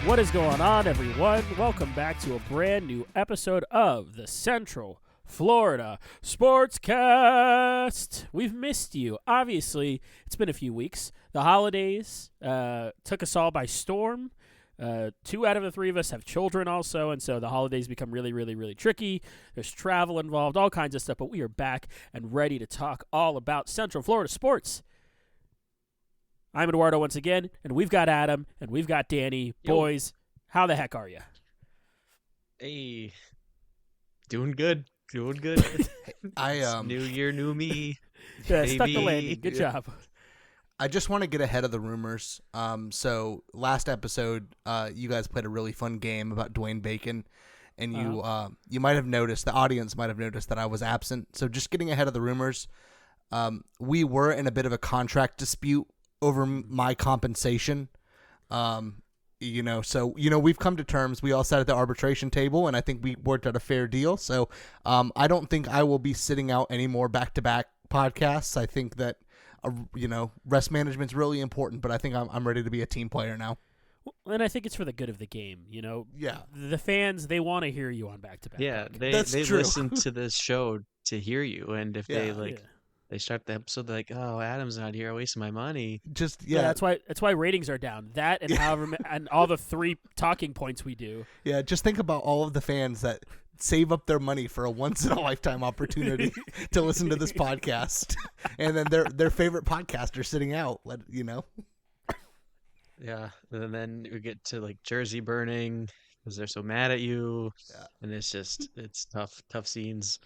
What is going on, everyone? Welcome back to a brand new episode of the Central Florida Sportscast. We've missed you. Obviously, it's been a few weeks. The holidays took us all by storm. 2 out of the 3 of us have children also, and so the holidays become really, really, really tricky. There's travel involved, all kinds of stuff, but we are back and ready to talk all about Central Florida sports. I'm Eduardo once again, and we've got Adam, and we've got Danny. Yo. Boys, how the heck are you? Hey, doing good. New year, new me. Yeah, stuck the Baby. landing. Good job. I just want to get ahead of the rumors. So last episode, you guys played a really fun game about Dwayne Bacon, and you might have noticed, the audience might have noticed that I was absent. So just getting ahead of the rumors, we were in a bit of a contract dispute over my compensation. We've come to terms. We all sat at the arbitration table, and I think we worked out a fair deal. So I don't think I will be sitting out any more back-to-back podcasts. I think that, rest management's really important, but I think I'm ready to be a team player now. And I think it's for the good of the game, Yeah. The fans, they want to hear you on back-to-back. Yeah, That's they true. listen to this show to hear you, and if they Yeah. they start the episode, they're like, "Oh, Adam's not here. I wasted my money." That's why ratings are down. That and and all the 3 talking points we do. Yeah, just think about all of the fans that save up their money for a once-in-a-lifetime opportunity to listen to this podcast, and then their favorite podcaster sitting out. Yeah, and then we get to like jersey burning because they're so mad at you, and it's tough scenes.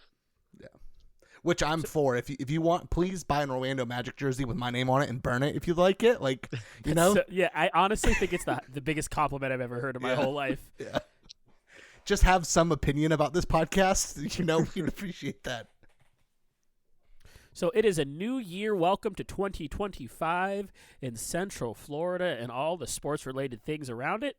Yeah. Which I'm for. If you want, please buy an Orlando Magic jersey with my name on it and burn it if you like it. I honestly think it's the biggest compliment I've ever heard in my whole life. Yeah. Just have some opinion about this podcast. We'd appreciate that. So it is a new year. Welcome to 2025 in Central Florida and all the sports-related things around it.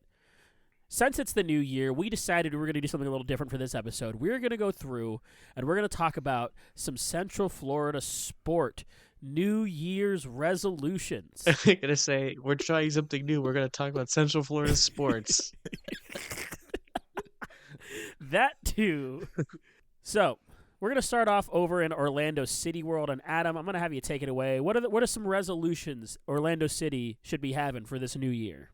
Since it's the new year, we decided we were going to do something a little different for this episode. We're going to go through and we're going to talk about some Central Florida sport New Year's resolutions. I'm gonna say we're trying something new. We're gonna talk about Central Florida sports. That too. So we're going to start off over in Orlando City World. And Adam, I'm going to have you take it away. What are some resolutions Orlando City should be having for this new year?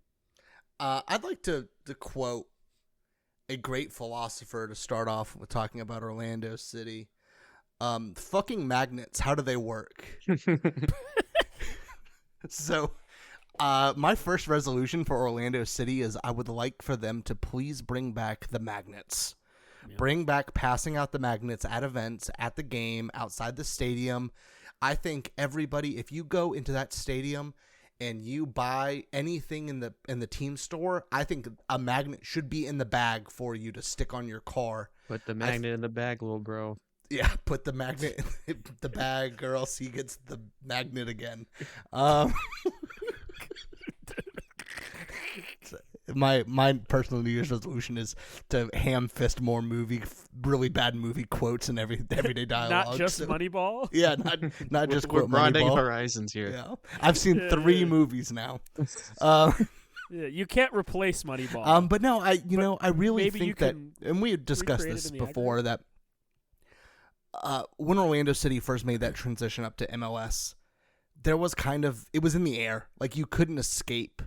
I'd like to quote a great philosopher to start off with talking about Orlando City. Fucking magnets, how do they work? So, my first resolution for Orlando City is I would like for them to please bring back the magnets. Yeah. Bring back passing out the magnets at events, at the game, outside the stadium. I think everybody, if you go into that stadium and you buy anything in the team store, I think a magnet should be in the bag for you to stick on your car. Put the magnet in the bag, little bro. Yeah, put the magnet in the bag, or else he gets the magnet again. My personal New Year's resolution is to ham fist more really bad movie quotes and everyday dialogue. Not just Moneyball? Yeah, not just We're quote broadening Moneyball. horizons here. Yeah, I've seen 3 movies now. Yeah, you can't replace Moneyball. But no, I really think that, and we had discussed recreate it this in the before, that when Orlando City first made that transition up to MLS, there was it was in the air. Like, you couldn't escape.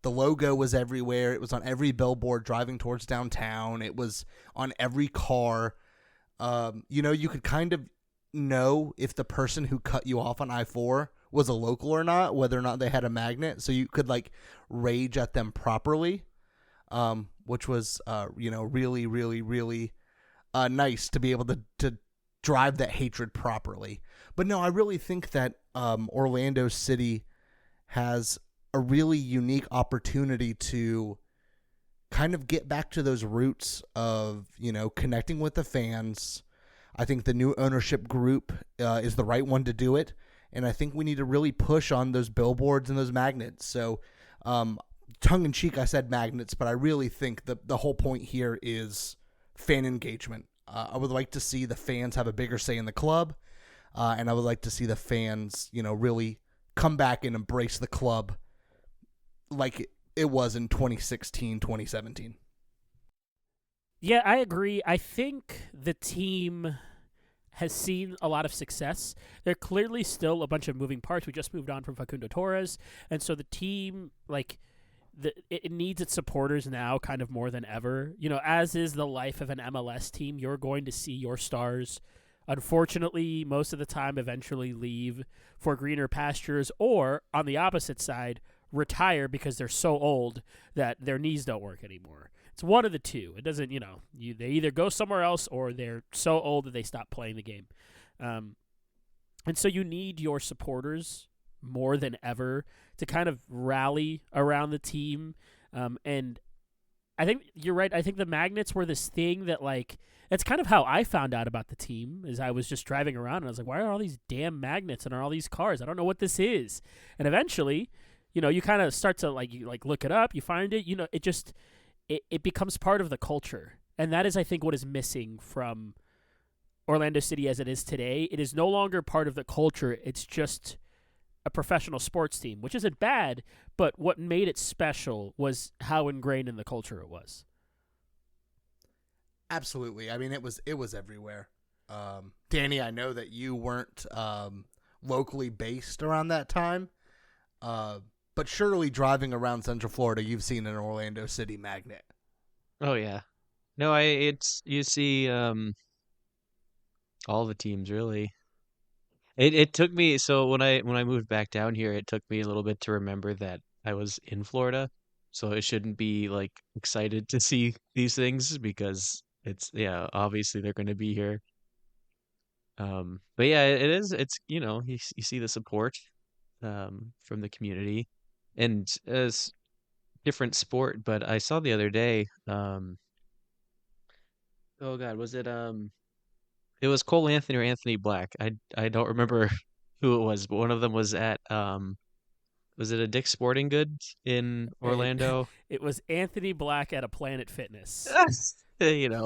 The logo was everywhere. It was on every billboard driving towards downtown. It was on every car. You could kind of know if the person who cut you off on I-4 was a local or not, whether or not they had a magnet. So you could rage at them properly, which was, really, really, really nice to be able to drive that hatred properly. But no, I really think that Orlando City has a really unique opportunity to kind of get back to those roots of, connecting with the fans. I think the new ownership group is the right one to do it. And I think we need to really push on those billboards and those magnets. So tongue-in-cheek, I said magnets, but I really think the whole point here is fan engagement. I would like to see the fans have a bigger say in the club, and I would like to see the fans, really come back and embrace the club like it was in 2016, 2017. Yeah, I agree. I think the team has seen a lot of success. There are clearly still a bunch of moving parts. We just moved on from Facundo Torres, and so the team, it needs its supporters now kind of more than ever. As is the life of an MLS team, you're going to see your stars, unfortunately, most of the time eventually leave for greener pastures, or, on the opposite side, retire because they're so old that their knees don't work anymore. It's one of the two. It doesn't, they either go somewhere else or they're so old that they stop playing the game. And so you need your supporters more than ever to kind of rally around the team. And I think you're right. I think the magnets were this thing that, that's kind of how I found out about the team, is I was just driving around and I was like, why are all these damn magnets and are all these cars? I don't know what this is. And eventually, you kind of start to look it up, you find it, it just... It becomes part of the culture. And that is, I think, what is missing from Orlando City as it is today. It is no longer part of the culture. It's just a professional sports team, which isn't bad, but what made it special was how ingrained in the culture it was. Absolutely. I mean, it was everywhere. Danny, I know that you weren't locally based around that time, but surely driving around Central Florida, you've seen an Orlando City magnet. Oh yeah. No, you see all the teams really. It took me, so when I moved back down here, it took me a little bit to remember that I was in Florida. So I shouldn't be excited to see these things because obviously they're going to be here. But yeah, it's you see the support from the community. And as different sport, but I saw the other day, oh God, was it it was Cole Anthony or Anthony Black. I don't remember who it was, but one of them was at was it a Dick's Sporting Goods in Orlando? It was Anthony Black at a Planet Fitness.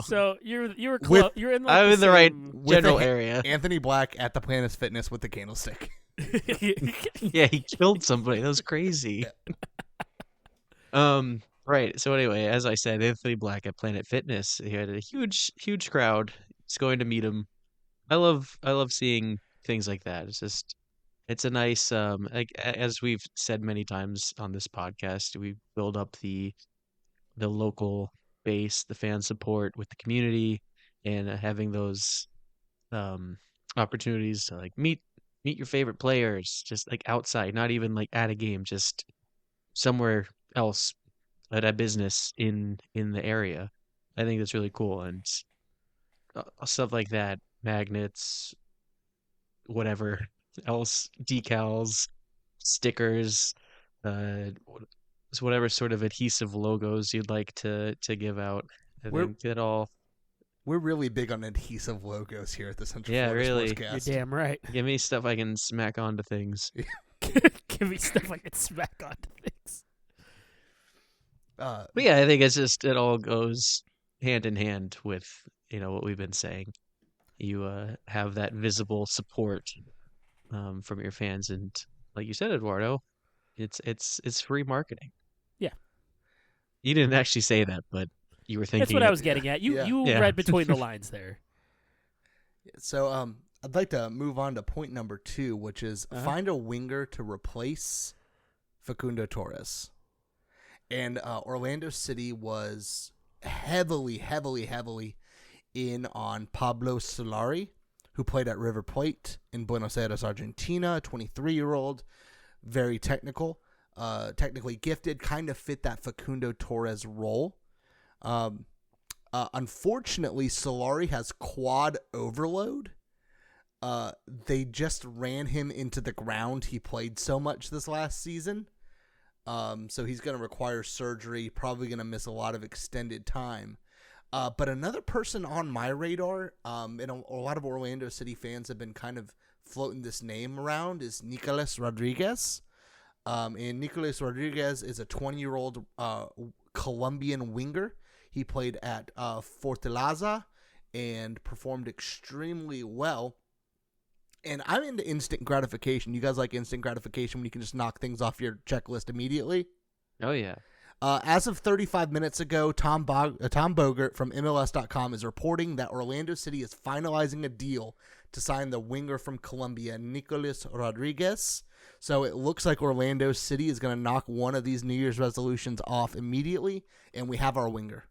So you're close. You're in I'm in the right same... general area. Anthony Black at the Planet Fitness with the candlestick. Yeah, he killed somebody. That was crazy. Right. So anyway, as I said, Anthony Black at Planet Fitness, he had a huge crowd. It's going to meet him. I love seeing things like that. It's a nice as we've said many times on this podcast, we build up the local base, the fan support with the community, and having those opportunities to meet your favorite players just outside, not even at a game, just somewhere else at a business in the area. I think that's really cool, and stuff like that, magnets, whatever else, decals, stickers, whatever sort of adhesive logos you'd like to give out. I think that all. We're really big on adhesive logos here at the Central Yeah, Florida really. Sportscast. You're damn right. Give me stuff I can smack onto things. Give me stuff I can smack onto things. But yeah, I think it all goes hand in hand with what we've been saying. You have that visible support from your fans, and like you said, Eduardo, it's free marketing. Yeah, you didn't actually say that, but you were thinking. That's what I was getting at. You read between the lines there. So I'd like to move on to point number 2, which is find a winger to replace Facundo Torres. And Orlando City was heavily in on Pablo Solari, who played at River Plate in Buenos Aires, Argentina, a 23-year-old, very technical, technically gifted, kind of fit that Facundo Torres role. Unfortunately, Solari has quad overload. They just ran him into the ground. He played so much this last season. So he's going to require surgery, probably going to miss a lot of extended time. But another person on my radar, and a lot of Orlando City fans have been kind of floating this name around, is Nicolas Rodriguez. And Nicolas Rodriguez is a 20-year-old Colombian winger. He played at Fortaleza and performed extremely well. And I'm into instant gratification. You guys like instant gratification when you can just knock things off your checklist immediately? Oh, yeah. As of 35 minutes ago, Tom Bogert from MLS.com is reporting that Orlando City is finalizing a deal to sign the winger from Colombia, Nicolas Rodriguez. So it looks like Orlando City is going to knock one of these New Year's resolutions off immediately, and we have our winger.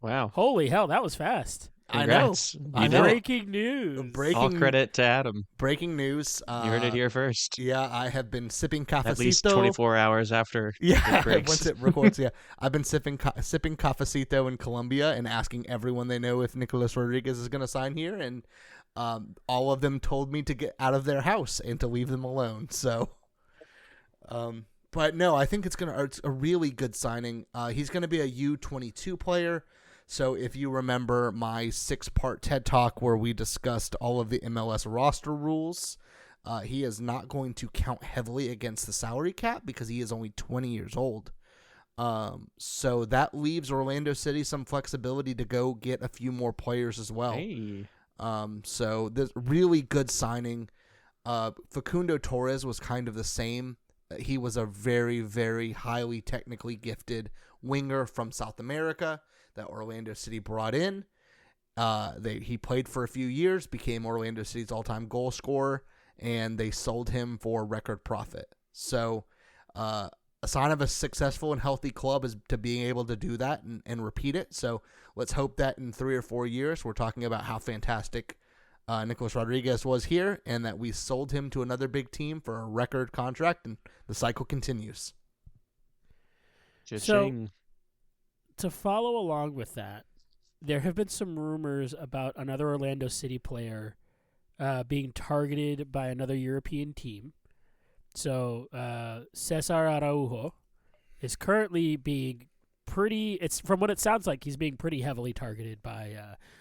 Wow. Holy hell, that was fast. Congrats. I You know. did it. Breaking news. All credit to Adam. Breaking news. You heard it here first. Yeah, I have been sipping cafecito. At least 24 hours after Yeah, it breaks. once it records. Yeah, I've been sipping cafecito in Colombia and asking everyone they know if Nicolas Rodriguez is going to sign here, and all of them told me to get out of their house and to leave them alone. So, but no, I think it's a really good signing. He's going to be a U22 player. So if you remember my 6-part TED Talk where we discussed all of the MLS roster rules, he is not going to count heavily against the salary cap because he is only 20 years old. So that leaves Orlando City some flexibility to go get a few more players as well. Hey. So this really good signing. Facundo Torres was kind of the same. He was a very, very highly technically gifted winger from South America that Orlando City brought in. He played for a few years, became Orlando City's all-time goal scorer, and they sold him for record profit. So a sign of a successful and healthy club is to being able to do that and repeat it. So let's hope that in 3 or 4 years we're talking about how fantastic Nicolas Rodriguez was here and that we sold him to another big team for a record contract, and the cycle continues. Cha-ching. To follow along with that, there have been some rumors about another Orlando City player being targeted by another European team. So Cesar Araujo is currently being from what it sounds like, he's being pretty heavily targeted by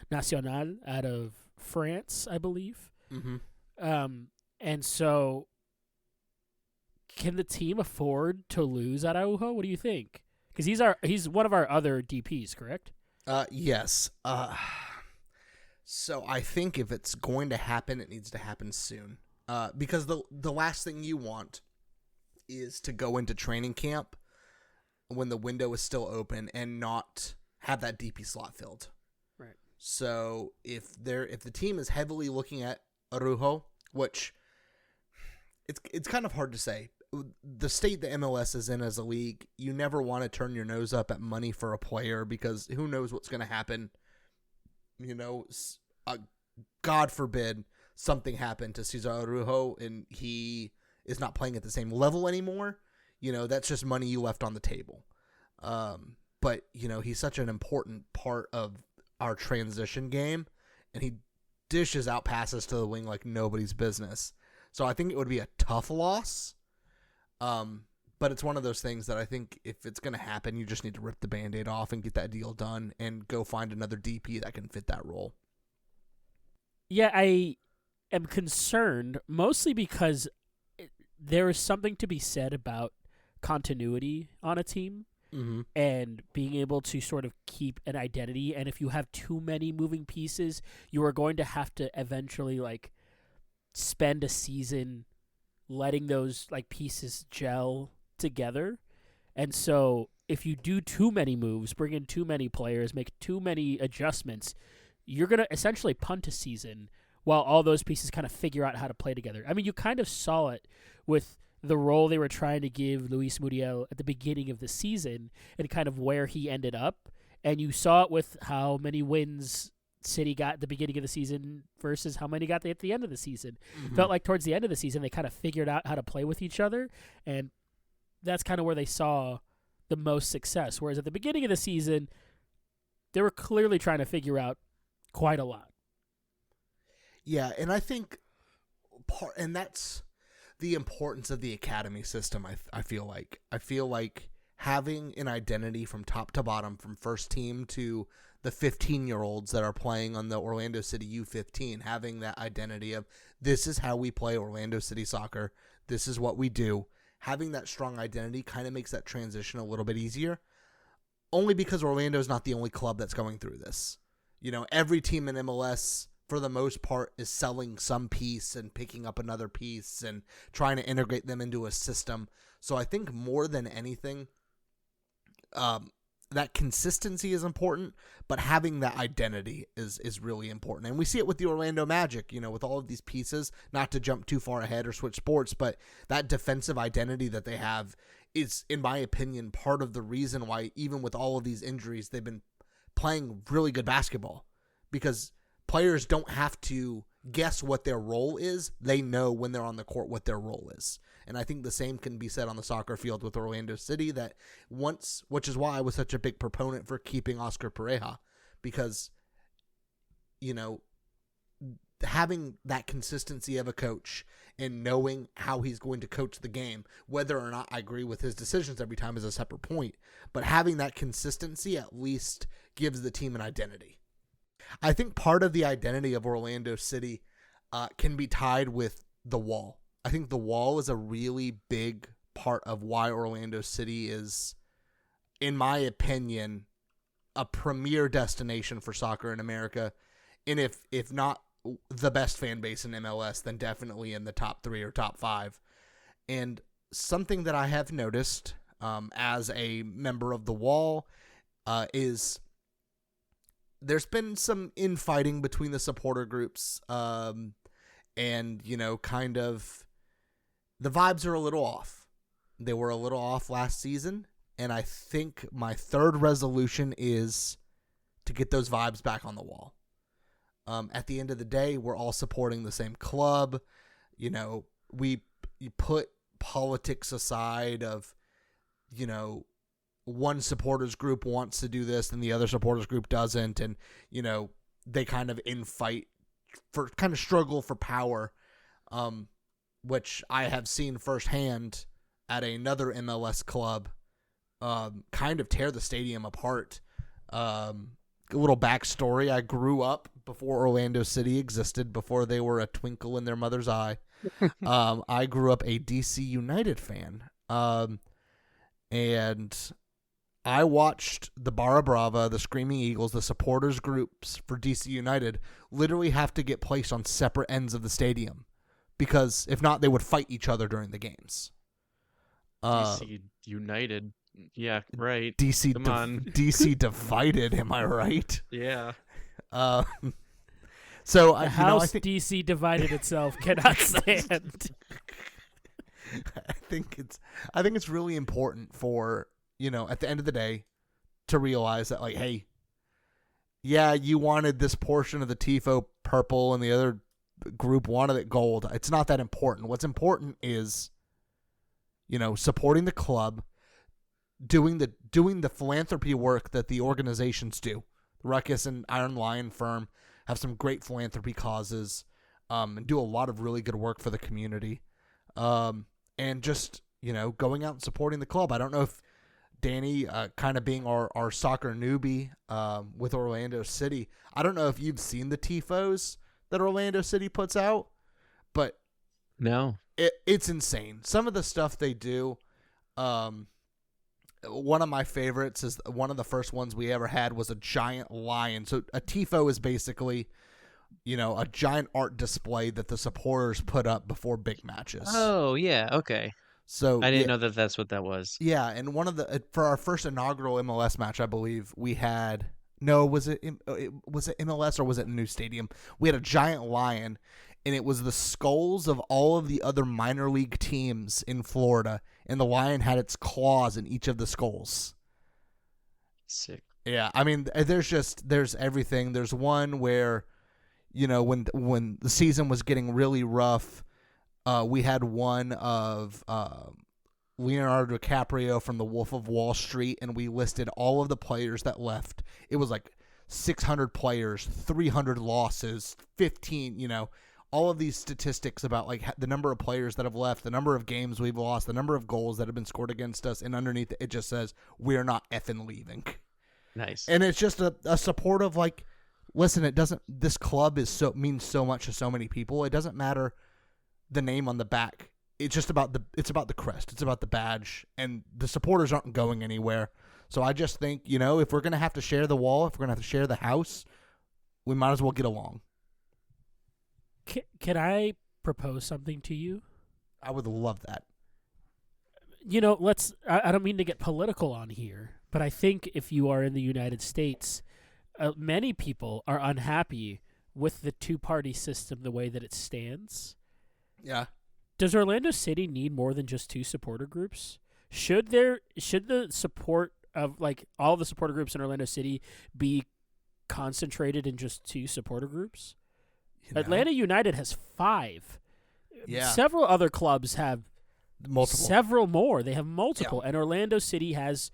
Nacional out of France, I believe. Mm-hmm. And so can the team afford to lose Araujo? What do you think? Because he's one of our other DPs, correct? Yes. So I think if it's going to happen, it needs to happen soon. Because the last thing you want is to go into training camp when the window is still open and not have that DP slot filled. Right. So if the team is heavily looking at Araujo, which it's kind of hard to say. The state the MLS is in as a league, you never want to turn your nose up at money for a player because who knows what's going to happen. You know, God forbid something happened to Cesar Araujo and he is not playing at the same level anymore. You know, that's just money you left on the table. But, you know, he's such an important part of our transition game, and he dishes out passes to the wing like nobody's business. So I think it would be a tough loss. But it's one of those things that I think if it's going to happen, you just need to rip the Band-Aid off and get that deal done and go find another DP that can fit that role. Yeah, I am concerned mostly because there is something to be said about continuity on a team and being able to sort of keep an identity. And if you have too many moving pieces, you are going to have to eventually like spend a season letting those like pieces gel together. And so if you do too many moves, bring in too many players, make too many adjustments, you're going to essentially punt a season while all those pieces kind of figure out how to play together. I mean, you kind of saw it with the role they were trying to give Luis Muriel at the beginning of the season and kind of where he ended up. And you saw it with how many wins City got at the beginning of the season versus how many got at the end of the season. Felt like towards the end of the season, they kind of figured out how to play with each other. And that's kind of where they saw the most success. Whereas at the beginning of the season, they were clearly trying to figure out quite a lot. Yeah, and I think and that's the importance of the academy system. I feel like having an identity from top to bottom, from first team to the 15-year-olds that are playing on the Orlando City U15, having that identity of this is how we play Orlando City soccer, this is what we do. Having that strong identity kind of makes that transition a little bit easier, only because Orlando is not the only club that's going through this. You know, every team in MLS, for the most part, is selling some piece and picking up another piece and trying to integrate them into a system. So I think more than anything, that consistency is important, but having that identity is really important. And we see it with the Orlando Magic, with all of these pieces, not to jump too far ahead or switch sports, but that defensive identity that they have is, in my opinion, part of the reason why, even with all of these injuries, they've been playing really good basketball, because players don't have to guess what their role is. They know when they're on the court what their role is. And I think the same can be said on the soccer field with Orlando City, which is why I was such a big proponent for keeping Oscar Pereja, because, having that consistency of a coach and knowing how he's going to coach the game, whether or not I agree with his decisions every time is a separate point, but having that consistency at least gives the team an identity. I think part of the identity of Orlando City can be tied with the Wall. I think the Wall is a really big part of why Orlando City is, in my opinion, a premier destination for soccer in America. And if not the best fan base in MLS, then definitely in the top 3 or top 5. And something that I have noticed as a member of the Wall is there's been some infighting between the supporter groups, and kind of the vibes are a little off. They were a little off last season, and I think my third resolution is to get those vibes back on the Wall. At the end of the day, we're all supporting the same club. You put politics aside of, one supporters group wants to do this and the other supporters group doesn't, and they kind of infight for, kind of struggle for power, which I have seen firsthand at another MLS club, kind of tear the stadium apart. A little backstory: I grew up before Orlando City existed, before they were a twinkle in their mother's eye. I grew up a DC United fan, and I watched the Barra Brava, the Screaming Eagles, the supporters groups for DC United literally have to get placed on separate ends of the stadium, because if not, they would fight each other during the games. DC United. Yeah, right. DC Come on. DC divided, am I right? Yeah. So the house I think DC divided itself cannot stand. I think it's really important for, at the end of the day, to realize that, like, hey, yeah, you wanted this portion of the TIFO purple and the other group wanted it gold. It's not that important. What's important is, supporting the club, doing the philanthropy work that the organizations do. Ruckus and Iron Lion Firm have some great philanthropy causes, and do a lot of really good work for the community. And just, going out and supporting the club. I don't know if Danny, kind of being our soccer newbie with Orlando City, I don't know if you've seen the TIFOs that Orlando City puts out, but no, it's insane. Some of the stuff they do. One of my favorites is one of the first ones we ever had was a giant lion. So a TIFO is basically, a giant art display that the supporters put up before big matches. Oh, yeah, okay. So I didn't know that that's what that was. Yeah, and for our first inaugural MLS match, I believe we had was it MLS or was it a new stadium? We had a giant lion, and it was the skulls of all of the other minor league teams in Florida, and the lion had its claws in each of the skulls. Sick. Yeah, I mean, there's everything. There's one where, when the season was getting really rough, we had one of Leonardo DiCaprio from The Wolf of Wall Street, and we listed all of the players that left. It was like 600 players, 300 losses, 15, all of these statistics about like the number of players that have left, the number of games we've lost, the number of goals that have been scored against us, and underneath it just says, we're not effing leaving. Nice. And it's just a support of like, listen, this club means so much to so many people. It doesn't matter the name on the back. It's just about it's about the crest. It's about the badge, and the supporters aren't going anywhere. So I just think, if we're going to have to share the wall, if we're going to have to share the house, we might as well get along. Can I propose something to you? I would love that. I don't mean to get political on here, But I think if you are in the United States, many people are unhappy with the two-party system the way that it stands. Yeah. Does Orlando City need more than just two supporter groups? Should the support of like all the supporter groups in Orlando City be concentrated in just two supporter groups? Atlanta United has 5. Yeah. Several other clubs have Multiple. several more. They have multiple, and Orlando City has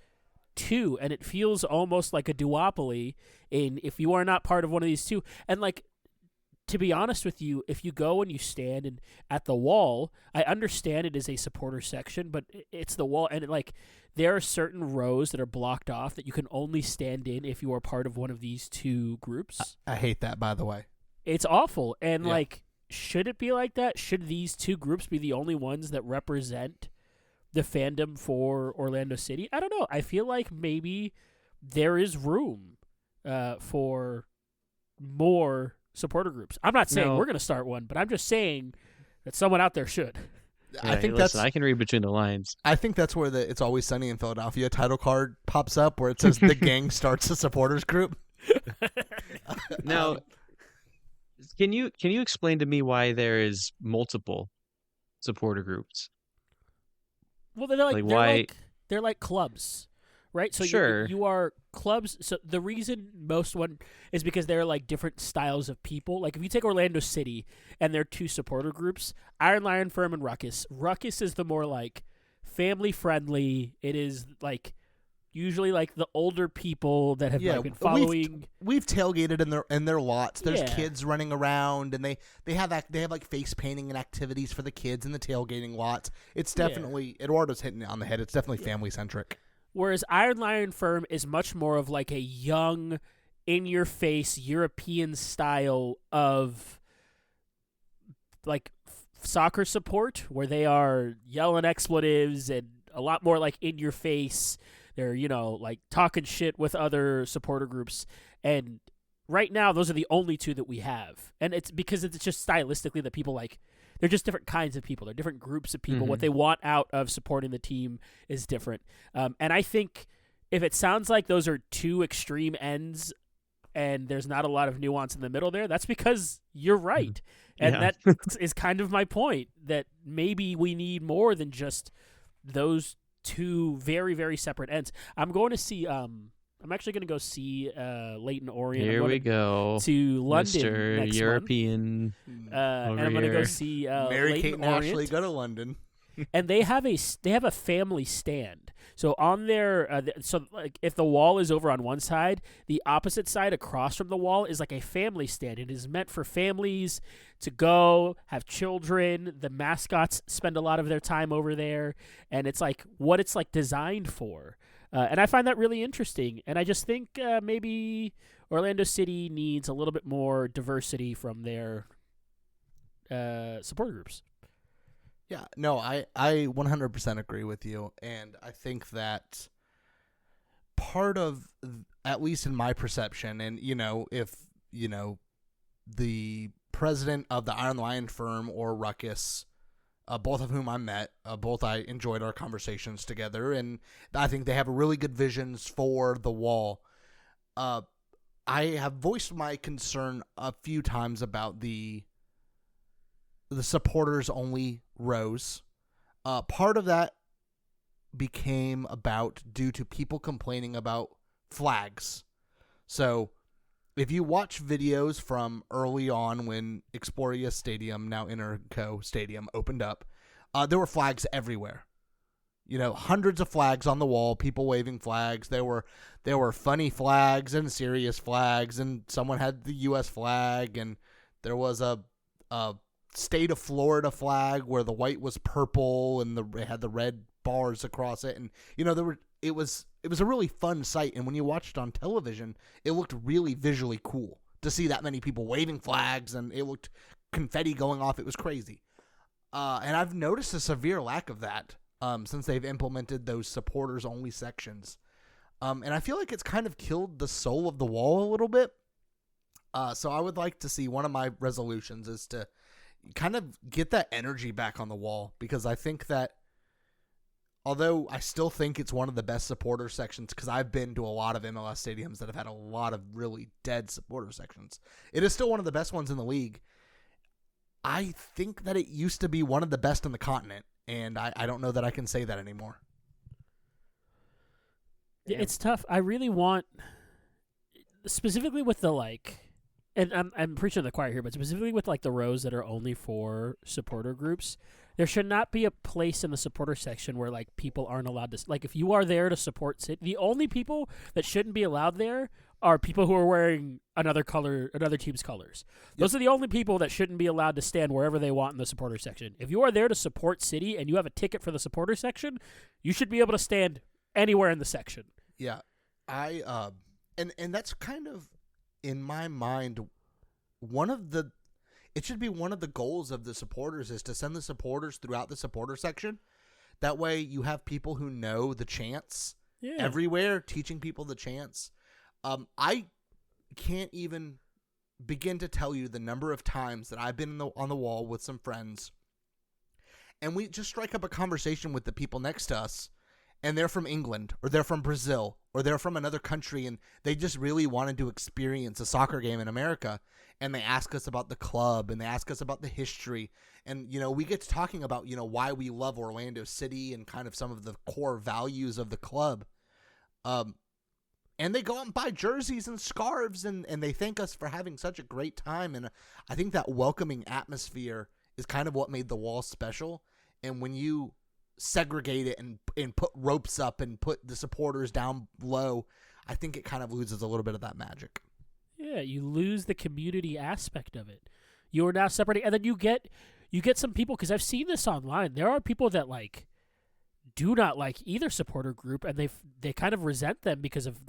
2, and it feels almost like a duopoly in if you are not part of one of these two. And like, to be honest with you, if you go and you stand at the wall, I understand it is a supporter section, but it's the wall, and there are certain rows that are blocked off that you can only stand in if you are part of one of these two groups. I hate that, by the way. It's awful, and should it be like that? Should these two groups be the only ones that represent the fandom for Orlando City? I don't know. I feel like maybe there is room for more supporter groups. I'm not saying we're going to start one, but I'm just saying that someone out there should. I think I can read between the lines. I think that's where the It's Always Sunny in Philadelphia title card pops up where it says the gang starts a supporters group. Now, can you explain to me why there is multiple supporter groups? Well, they're like clubs, right? So sure. you are clubs. So the reason most one is because they're like different styles of people. Like if you take Orlando City and their two supporter groups, Iron Lion Firm and Ruckus. Ruckus is the more like family friendly. It is like usually like the older people that have been following. We've tailgated in their lots. There's kids running around, and they have like face painting and activities for the kids in the tailgating lots. It's definitely Eduardo's hitting it on the head. It's definitely family centric. Whereas Iron Lion Firm is much more of like a young, in your face European style of like soccer support, where they are yelling expletives and a lot more like in your face. They're, like talking shit with other supporter groups. And right now, those are the only two that we have. And it's because it's just stylistically that people they're just different kinds of people. They're different groups of people. Mm-hmm. What they want out of supporting the team is different. And I think if it sounds like those are two extreme ends and there's not a lot of nuance in the middle there, that's because you're right. And that is kind of my point, that maybe we need more than just those two very, very separate ends. I'm going to see I'm actually going to go see Leyton Orient. Here we go to London Mr. next Month. And I'm going to go see Mary Kate Leyton and Orient. Ashley go to London. And they have a family stand. So on their if the wall is over on one side, the opposite side across from the wall is like a family stand. It is meant for families to go have children. The mascots spend a lot of their time over there, and it's like what it's like designed for. And I find that really interesting. And I just think maybe Orlando City needs a little bit more diversity from their support groups. Yeah, no, I 100% agree with you. And I think that part of, at least in my perception, and, if, the president of the Iron Lion Firm or Ruckus, both of whom I met, both I enjoyed our conversations together, and I think they have really good visions for the wall. I have voiced my concern a few times about the supporters only rows. Part of that became about due to people complaining about flags. So if you watch videos from early on when Exploria Stadium, now Interco Stadium, opened up, there were flags everywhere. Hundreds of flags on the wall, people waving flags. There were funny flags and serious flags, and someone had the U.S. flag, and there was a state of Florida flag where the white was purple and it had the red bars across it, and it was a really fun sight. And when you watched it on television, it looked really visually cool to see that many people waving flags, and it looked confetti going off. It was crazy. And I've noticed a severe lack of that since they've implemented those supporters only sections. And I feel like it's kind of killed the soul of the wall a little bit. So I would like to see, one of my resolutions is to kind of get that energy back on the wall, because I think that although I still think it's one of the best supporter sections because I've been to a lot of MLS stadiums that have had a lot of really dead supporter sections. It is still one of the best ones in the league. I think that it used to be one of the best in the continent, and I don't know that I can say that anymore. Yeah, it's tough. I really want, specifically with the and I'm preaching to the choir here, but specifically with the rows that are only for supporter groups, there should not be a place in the supporter section where people aren't allowed to. If you are there to support City, the only people that shouldn't be allowed there are people who are wearing another team's colors. Those are the only people that shouldn't be allowed to stand wherever they want in the supporter section. If you are there to support City and you have a ticket for the supporter section, you should be able to stand anywhere in the section. Yeah, and that's kind of, in my mind, it should be one of the goals of the supporters is to send the supporters throughout the supporter section. That way you have people who know the chants everywhere, teaching people the chants. I can't even begin to tell you the number of times that I've been on the wall with some friends, and we just strike up a conversation with the people next to us, and they're from England, or they're from Brazil, or they're from another country, and they just really wanted to experience a soccer game in America, and they ask us about the club, and they ask us about the history, and, we get to talking about, why we love Orlando City and kind of some of the core values of the club. And they go out and buy jerseys and scarves, and they thank us for having such a great time, and I think that welcoming atmosphere is kind of what made the wall special, and when you segregate it and put ropes up and put the supporters down low, I think it kind of loses a little bit of that magic. Yeah, you lose the community aspect of it. You are now separating, and then you get some people, because I've seen this online. There are people that do not like either supporter group, and they kind of resent them because of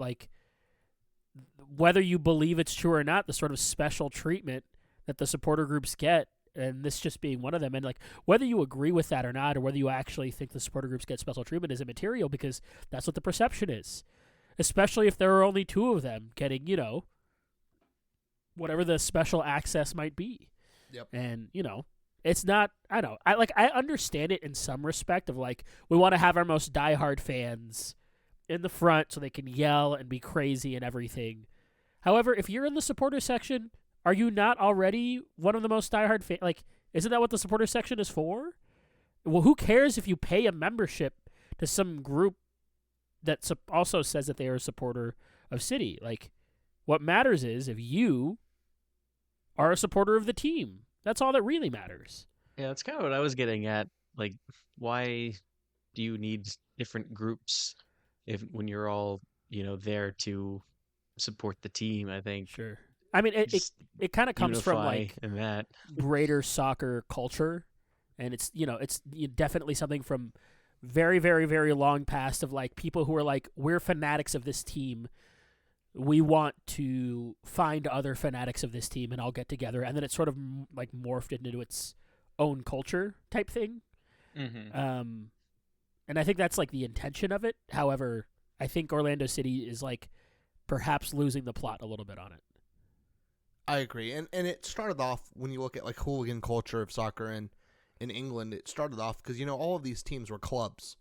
whether you believe it's true or not, the sort of special treatment that the supporter groups get. And this just being one of them. And whether you agree with that or not, or whether you actually think the supporter groups get special treatment is immaterial, because that's what the perception is. Especially if there are only two of them getting, whatever the special access might be. Yep. And, it's not, I don't know. I understand it in some respect of we want to have our most diehard fans in the front so they can yell and be crazy and everything. However, if you're in the supporter section, are you not already one of the most diehard fans? Isn't that what the supporter section is for? Well, who cares if you pay a membership to some group that also says that they are a supporter of City? What matters is if you are a supporter of the team. That's all that really matters. Yeah, that's kind of what I was getting at. Why do you need different groups when you're all, there to support the team? I think. Sure. I mean, it kind of comes from greater soccer culture, and it's definitely something from very, very, very long past of people who are we're fanatics of this team. We want to find other fanatics of this team and all get together, and then it's sort of morphed into its own culture type thing. Mm-hmm. And I think that's the intention of it. However, I think Orlando City is perhaps losing the plot a little bit on it. I agree. And it started off, when you look at hooligan culture of soccer in England, it started off because, all of these teams were clubs,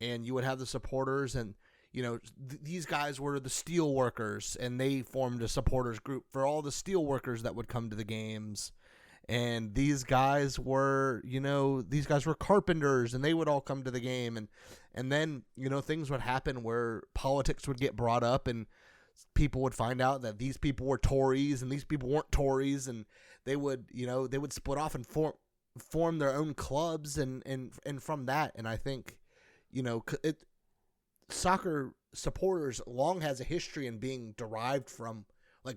and you would have the supporters, and, these guys were the steel workers, and they formed a supporters group for all the steel workers that would come to the games. And these guys were carpenters, and they would all come to the game. And then, things would happen where politics would get brought up, and people would find out that these people were Tories and these people weren't Tories, and they would split off and form their own clubs, and from that, and I think, soccer supporters long has a history in being derived from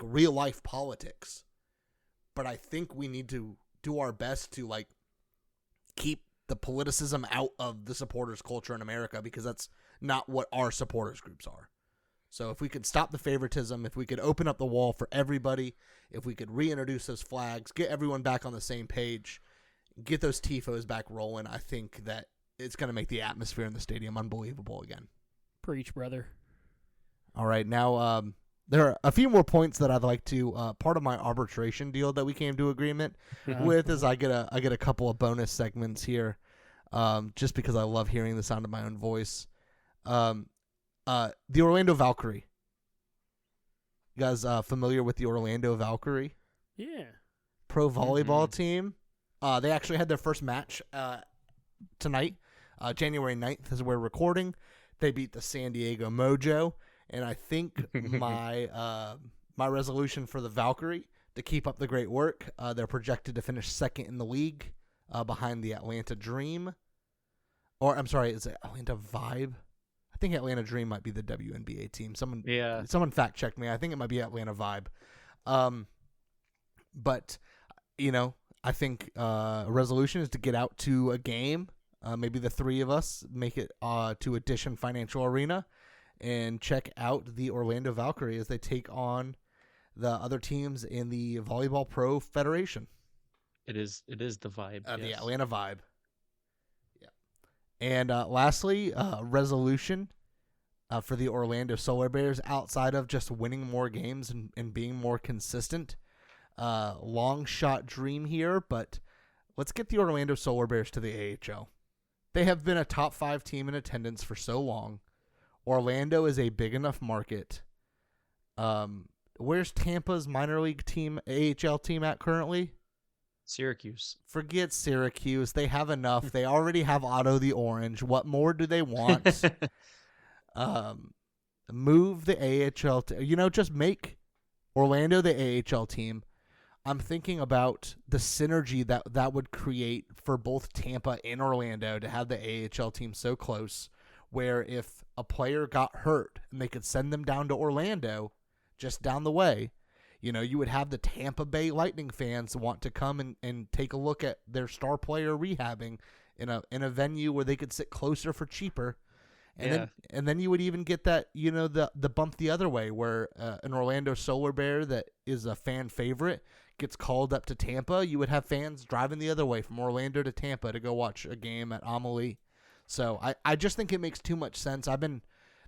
real life politics, but I think we need to do our best to keep the politicism out of the supporters culture in America, because that's not what our supporters groups are. So if we could stop the favoritism, if we could open up the wall for everybody, if we could reintroduce those flags, get everyone back on the same page, get those tifos back rolling, I think that it's going to make the atmosphere in the stadium unbelievable again. Preach, brother. All right, now there are a few more points that I'd like to. Part of my arbitration deal that we came to agreement with is I get a couple of bonus segments here. just because I love hearing the sound of my own voice. The Orlando Valkyrie. You guys familiar with the Orlando Valkyrie? Yeah. Pro volleyball team. They actually had their first match tonight, January 9th, as we're recording. They beat the San Diego Mojo, and I think my resolution for the Valkyrie to keep up the great work. They're projected to finish second in the league, behind the Atlanta Dream, or I'm sorry, is it Atlanta Vibe? I think Atlanta Dream might be the WNBA team. Someone fact checked me. I think it might be Atlanta Vibe. But I think a resolution is to get out to a game. Maybe the three of us make it to Edition Financial Arena and check out the Orlando Valkyrie as they take on the other teams in the Volleyball Pro Federation. It is the Vibe. The Atlanta Vibe. Yeah. And lastly, resolution for the Orlando Solar Bears outside of just winning more games and being more consistent. Long shot dream here, but let's get the Orlando Solar Bears to the AHL. They have been a top 5 team in attendance for so long. Orlando is a big enough market. Where's Tampa's minor league team, AHL team at currently? Syracuse. Forget Syracuse. They have enough. They already have Otto the Orange. What more do they want? Move the AHL. Just make Orlando the AHL team. I'm thinking about the synergy that would create for both Tampa and Orlando to have the AHL team so close, where if a player got hurt and they could send them down to Orlando, just down the way, you would have the Tampa Bay Lightning fans want to come and take a look at their star player rehabbing in a venue where they could sit closer for cheaper. And then you would even get that, the bump the other way where an Orlando Solar Bear that is a fan favorite gets called up to Tampa. You would have fans driving the other way from Orlando to Tampa to go watch a game at Amalie. So I just think it makes too much sense.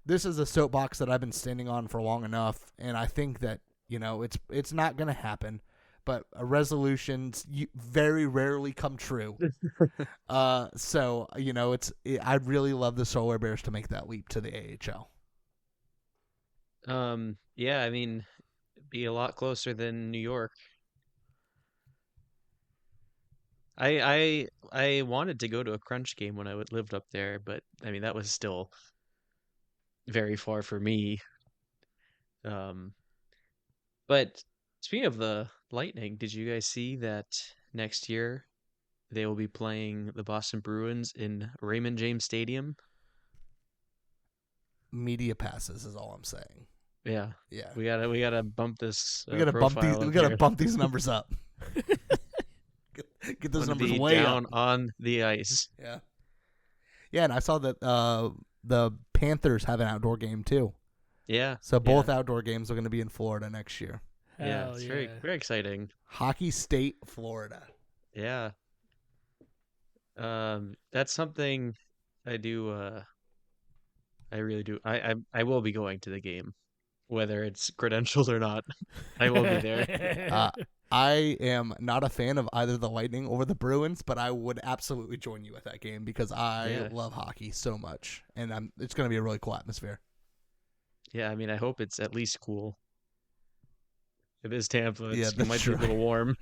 This is a soapbox that I've been standing on for long enough, and I think that, it's not going to happen. But resolutions very rarely come true. So I'd really love the Solar Bears to make that leap to the AHL. Yeah, I mean, be a lot closer than New York. I wanted to go to a Crunch game when I lived up there, but I mean that was still very far for me. But speaking of the Lightning, did you guys see that next year they will be playing the Boston Bruins in Raymond James Stadium? Media passes is all I'm saying. Yeah. We gotta bump this. We gotta bump these numbers up. Get those numbers way down up on the ice. Yeah. Yeah, and I saw that the Panthers have an outdoor game too. Yeah. So both outdoor games are going to be in Florida next year. It's very, very exciting. Hockey State, Florida. Yeah. That's something I do. I really do. I will be going to the game, whether it's credentialed or not. I will be there. I am not a fan of either the Lightning or the Bruins, but I would absolutely join you at that game because I love hockey so much, and it's going to be a really cool atmosphere. Yeah, I mean, I hope it's at least cool. It is Tampa. It might true. be a little warm.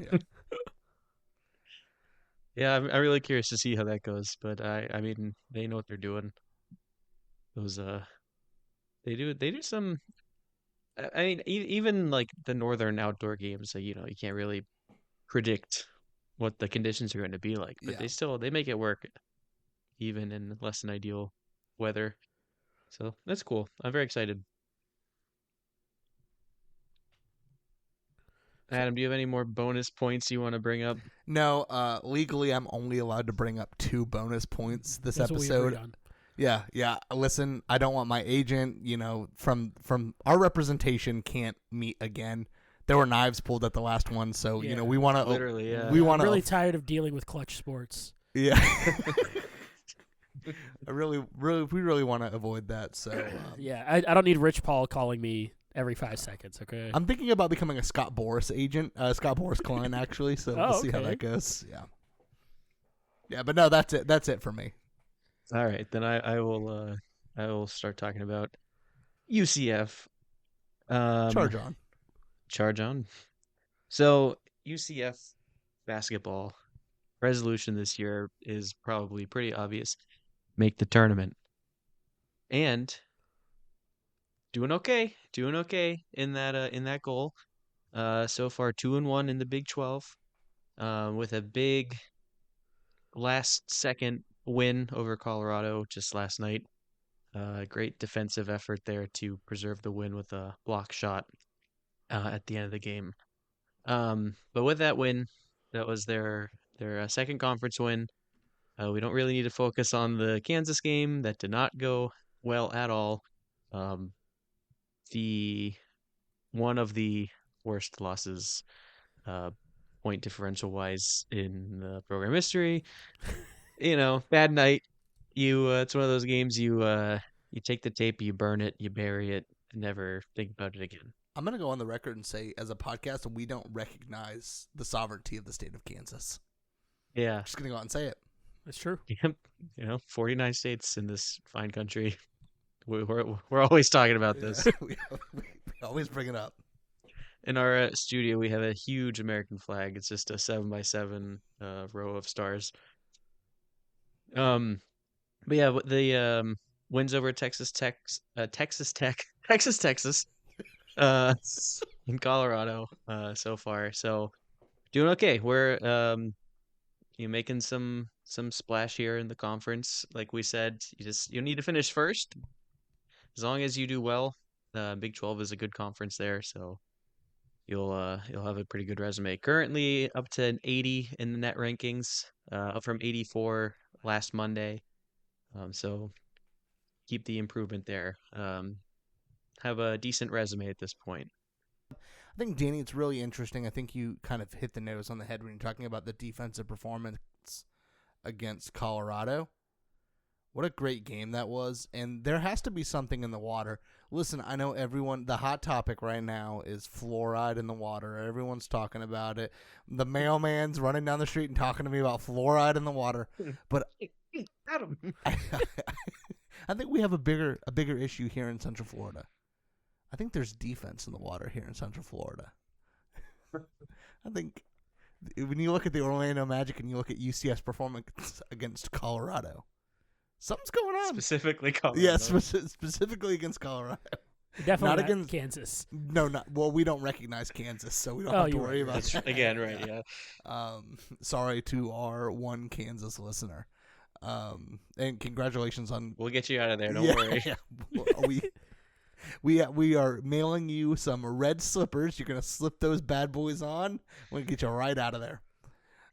Yeah, I'm really curious to see how that goes. But I mean, they know what they're doing. Those they do some. I mean, even like the northern outdoor games, you can't really predict what the conditions are going to be like. But they make it work, even in less than ideal weather. So that's cool. I'm very excited. Adam, do you have any more bonus points you want to bring up? No, legally I'm only allowed to bring up 2 bonus points this That's episode. What we agreed on. Yeah. Listen, I don't want my agent, from our representation can't meet again. There were knives pulled at the last one, so we want to literally. Yeah. We want I'm really tired of dealing with Clutch Sports. Yeah. we really want to avoid that. So I don't need Rich Paul calling me every 5 seconds. Okay. I'm thinking about becoming a Scott Boras agent, Scott Boras client actually. So we'll see how that goes. Yeah. Yeah, but no, that's it. That's it for me. All right, then I will start talking about UCF. Charge on. Charge on. So UCF basketball resolution this year is probably pretty obvious. Make the tournament. And doing okay in that goal. So far 2-1 in the Big 12, with a big last second win over Colorado just last night. Great defensive effort there to preserve the win with a block shot at the end of the game. But with that win, that was their second conference win. We don't really need to focus on the Kansas game. That did not go well at all. Um, the one of the worst losses, uh, point differential wise, in the program history. Bad night. It's one of those games you take the tape, you burn it, you bury it, and never think about it again. I'm going to go on the record and say, as a podcast, we don't recognize the sovereignty of the state of Kansas. Yeah. Just going to go out and say it. That's true. Yep. 49 states in this fine country. We're always talking about this. Yeah, we always bring it up. In our studio, we have a huge American flag. It's just a 7x7 row of stars. But yeah, the wins over Texas Tech, Texas, uh, in Colorado, so far. So doing okay. We're making some splash here in the conference. Like we said, you need to finish first. As long as you do well, Big 12 is a good conference there, so you'll have a pretty good resume. Currently up to an 80 in the net rankings, up from 84 last Monday. So keep the improvement there. Have a decent resume at this point. I think, Danny, it's really interesting. I think you kind of hit the nose on the head when you're talking about the defensive performance against Colorado. What a great game that was. And there has to be something in the water. Listen, I know the hot topic right now is fluoride in the water. Everyone's talking about it. The mailman's running down the street and talking to me about fluoride in the water. But Adam. I think we have a bigger issue here in Central Florida. I think there's defense in the water here in Central Florida. I think when you look at the Orlando Magic and you look at UCF's performance against Colorado, something's going on. Specifically Colorado. Yes, specifically against Colorado. Definitely Not not against Kansas. No, not well. We don't recognize Kansas, so we don't have to you're worry right. about that. Again, right? Yeah. Sorry to our one Kansas listener. And congratulations on. We'll get you out of there. Don't worry. Yeah. We are mailing you some red slippers. You're gonna slip those bad boys on. We're gonna get you right out of there.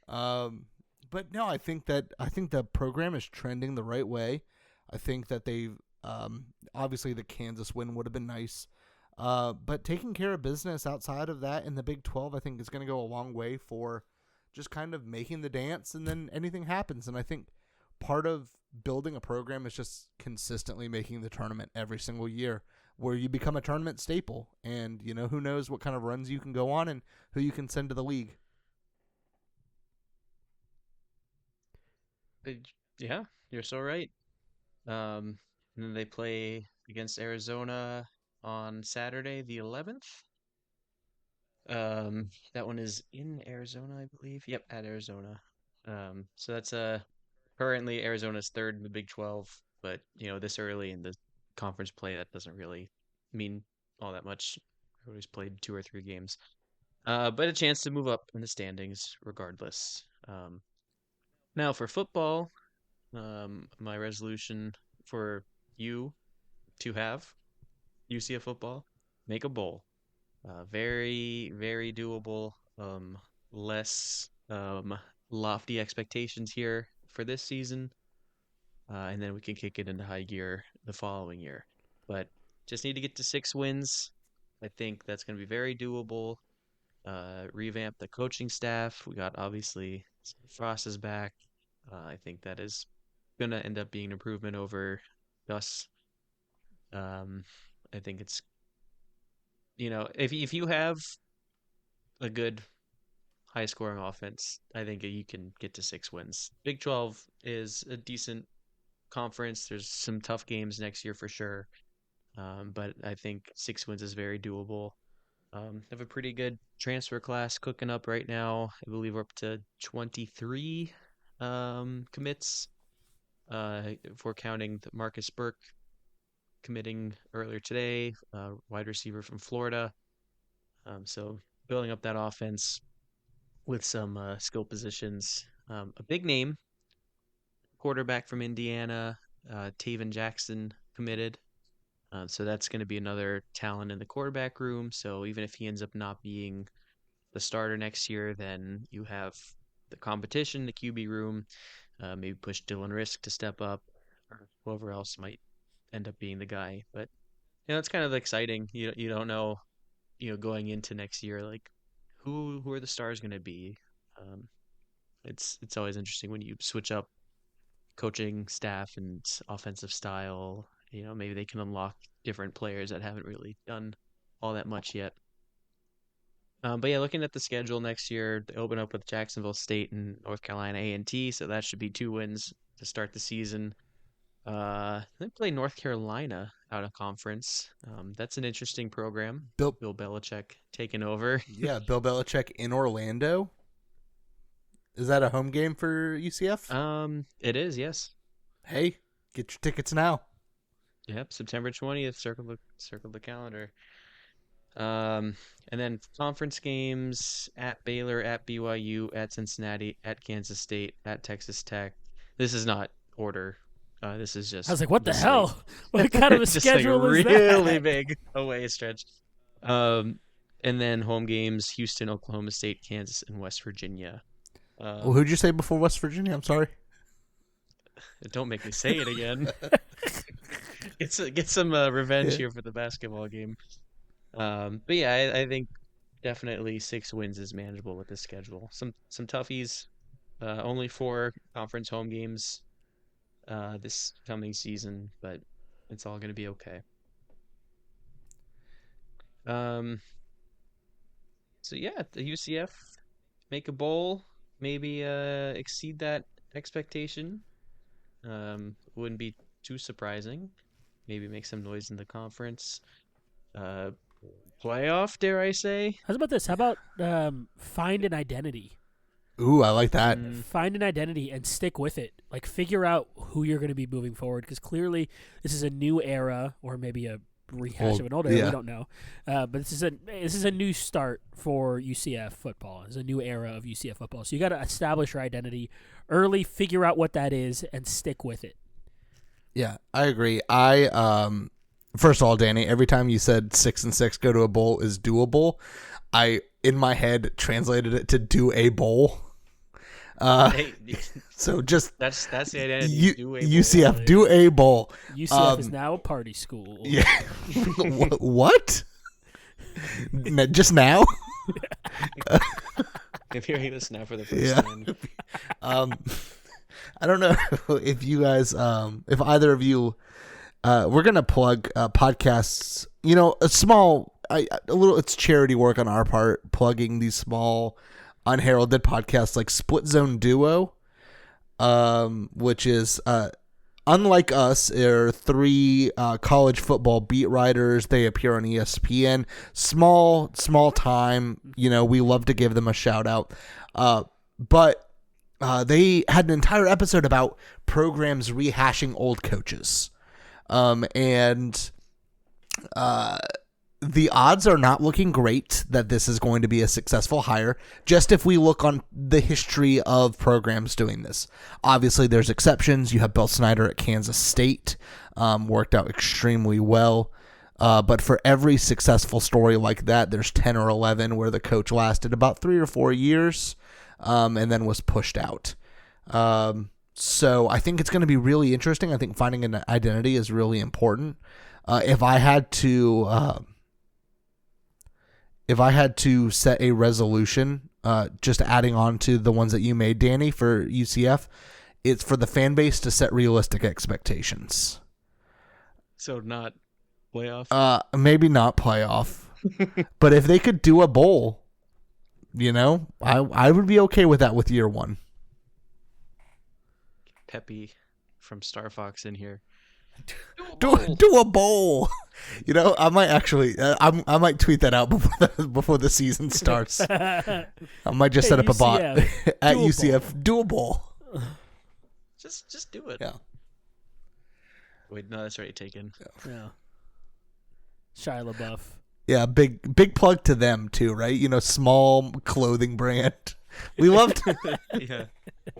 But no, I think the program is trending the right way. I think that they've obviously the Kansas win would have been nice. But taking care of business outside of that in the Big 12, I think is going to go a long way for just kind of making the dance, and then anything happens. And I think part of building a program is just consistently making the tournament every single year, where you become a tournament staple. And, who knows what kind of runs you can go on and who you can send to the league. Yeah, you're so right. And then they play against Arizona on Saturday, the 11th. That one is in Arizona, I believe. Yep, at Arizona. So that's currently Arizona's third in the Big 12, but this early in the conference play, that doesn't really mean all that much. Everybody's played 2 or 3 games. But a chance to move up in the standings regardless. Now for football, my resolution for you to have UCF football, make a bowl. Very, very doable. Less lofty expectations here for this season. And then we can kick it into high gear the following year. But just need to get to 6 wins. I think that's going to be very doable. Revamp the coaching staff. We got, obviously, Frost is back. I think that is going to end up being an improvement over Gus. I think it's, if you have a good high scoring offense, I think you can get to 6 wins. Big 12 is a decent conference. There's some tough games next year for sure. But I think 6 wins is very doable. Have a pretty good transfer class cooking up right now. I believe we're up to 23 commits. If we're counting the Marcus Burke committing earlier today, wide receiver from Florida. So building up that offense with some skill positions. A big name, quarterback from Indiana, Taven Jackson committed. So that's going to be another talent in the quarterback room. So even if he ends up not being the starter next year, then you have the competition, the QB room, maybe push Dylan Risk to step up, or whoever else might end up being the guy. But it's kind of exciting. You don't know, going into next year, like who are the stars going to be. It's always interesting when you switch up coaching staff and offensive style. Maybe they can unlock different players that haven't really done all that much yet. But yeah, looking at the schedule next year, they open up with Jacksonville State and North Carolina A&T, so that should be 2 wins to start the season. They play North Carolina out of conference. That's an interesting program. Bill Belichick taking over. Yeah, Bill Belichick in Orlando. Is that a home game for UCF? It is, yes. Hey, get your tickets now. Yep, September 20th. Circle the calendar. And then conference games at Baylor, at BYU, at Cincinnati, at Kansas State, at Texas Tech. This is not order. This is just. I was like, what the hell? What kind of a schedule is that? Really big away stretch. And then home games: Houston, Oklahoma State, Kansas, and West Virginia. Who'd you say before West Virginia? I'm sorry. Don't make me say it again. Get some revenge here for the basketball game. But yeah, I think definitely 6 wins is manageable with this schedule. Some toughies. Only 4 conference home games this coming season, but it's all going to be okay. So yeah, the UCF make a bowl, maybe exceed that expectation. Wouldn't be too surprising. Maybe make some noise in the conference. Playoff, dare I say? How's about this? How about find an identity? Ooh, I like that. Find an identity and stick with it. Like, figure out who you're going to be moving forward, because clearly this is a new era, or maybe a rehash of an old era. Yeah. We don't know. But this is a new start for UCF football. It's a new era of UCF football. So you got to establish your identity early, figure out what that is, and stick with it. Yeah, I agree. First of all, Danny, every time you said 6-6 go to a bowl is doable, I in my head translated it to do a bowl. So just that's the identity. UCF do a bowl. UCF is now a party school. Yeah. What? Just now? If you're hearing this now for the first time. I don't know if you guys, if either of you, we're gonna plug podcasts. It's charity work on our part, plugging these small, unheralded podcasts like Split Zone Duo, which is unlike us. There are 3 college football beat writers. They appear on ESPN. Small time. We love to give them a shout out. But they had an entire episode about programs rehashing old coaches. The odds are not looking great that this is going to be a successful hire, just if we look on the history of programs doing this. Obviously, there's exceptions. You have Bill Snyder at Kansas State, worked out extremely well. But for every successful story like that, there's 10 or 11 where the coach lasted about 3 or 4 years and then was pushed out. So I think it's going to be really interesting. I think finding an identity is really important. If I had to set a resolution, just adding on to the ones that you made, Danny, for UCF, it's for the fan base to set realistic expectations. So not playoff? Maybe not playoff. But if they could do a bowl, I would be okay with that with year one. Peppy from Star Fox in here. Do a bowl. I might actually, I might tweet that out before the season starts. I might just set up a bot at UCF. Do a bowl. Just do it. Yeah. Wait, no, that's already taken. Yeah. Shia LaBeouf. Yeah, big plug to them too, right? Small clothing brand. We loved.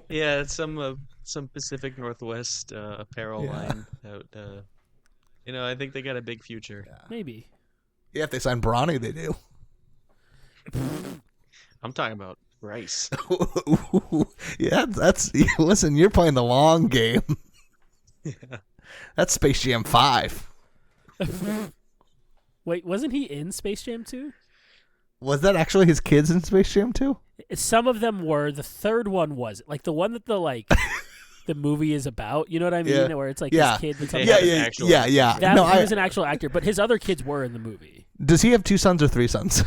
Yeah. Some Pacific Northwest apparel line. I think they got a big future. Yeah. Maybe. Yeah, if they sign Bronny, they do. I'm talking about Rice. Yeah, listen. You're playing the long game. Yeah. That's Space Jam 5. Wait, wasn't he in Space Jam 2? Was that actually his kids in Space Jam 2? Some of them were. The third one was like the one that the movie is about. You know what I mean? Yeah. Where it's like Yeah. his kid. Yeah. He No, was an actual actor, but his other kids were in the movie. Does he have 2 sons or 3 sons?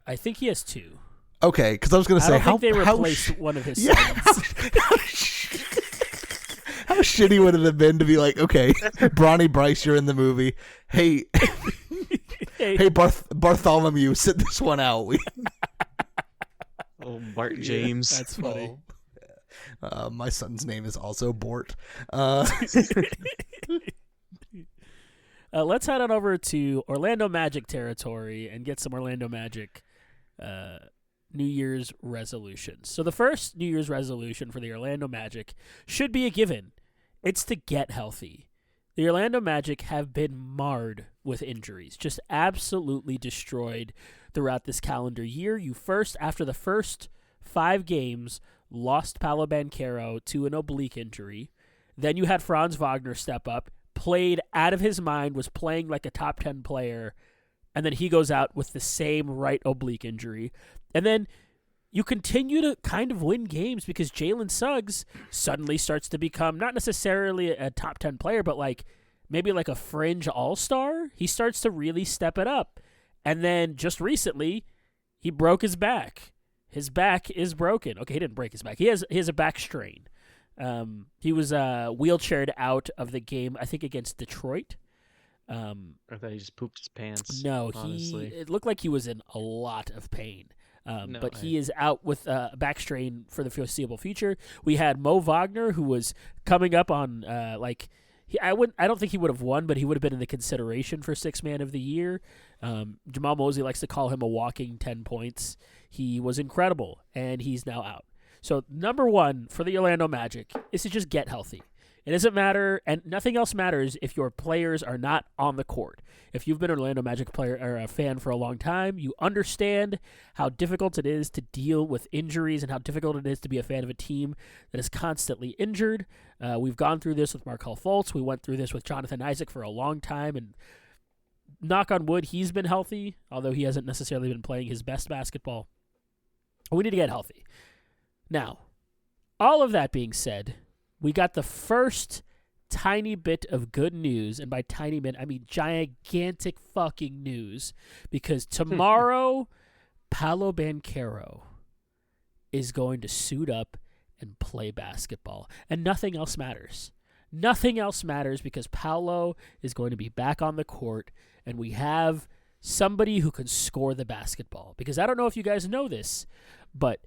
I think he has 2. Okay, because I was going to say I don't think they replaced one of his Yeah. sons. How shitty would it have been to be like, okay, Bronny Bryce, you're in the movie. Hey, Bartholomew, sit this one out. Oh, Bart James. That's funny. My son's name is also Bort. Let's head on over to Orlando Magic territory and get some Orlando Magic New Year's resolutions. So the first New Year's resolution for the Orlando Magic should be a given. It's to get healthy. The Orlando Magic have been marred with injuries, just absolutely destroyed throughout this calendar year. After the first 5 games, lost Paolo Banchero to an oblique injury. Then you had Franz Wagner step up, played out of his mind, was playing like a top 10 player, and then he goes out with the same right oblique injury. And then you continue to kind of win games because Jalen Suggs suddenly starts to become not necessarily a top 10 player, but maybe like a fringe all-star. He starts to really step it up. And then just recently, he broke his back. His back is broken. Okay, he didn't break his back. He has a back strain. He was wheelchaired out of the game, I think, against Detroit. I thought he just pooped his pants. No, honestly. it looked like he was in a lot of pain. He is out with a back strain for the foreseeable future. We had Mo Wagner, who was coming up on I don't think he would have won, but he would have been in the consideration for 6th Man of the Year. Jamal Mosley likes to call him a walking 10 points. He was incredible, and he's now out. So number 1 for the Orlando Magic is to just get healthy. It doesn't matter, and nothing else matters if your players are not on the court. If you've been an Orlando Magic player or a fan for a long time, you understand how difficult it is to deal with injuries and how difficult it is to be a fan of a team that is constantly injured. We've gone through this with Markelle Fultz. We went through this with Jonathan Isaac for a long time, and knock on wood, he's been healthy, although he hasn't necessarily been playing his best basketball. We need to get healthy. Now, all of that being said, we got the first tiny bit of good news, and by tiny bit, I mean gigantic fucking news, because tomorrow, Paolo Banchero is going to suit up and play basketball, and nothing else matters. Nothing else matters because Paolo is going to be back on the court, and we have somebody who can score the basketball. Because I don't know if you guys know this, but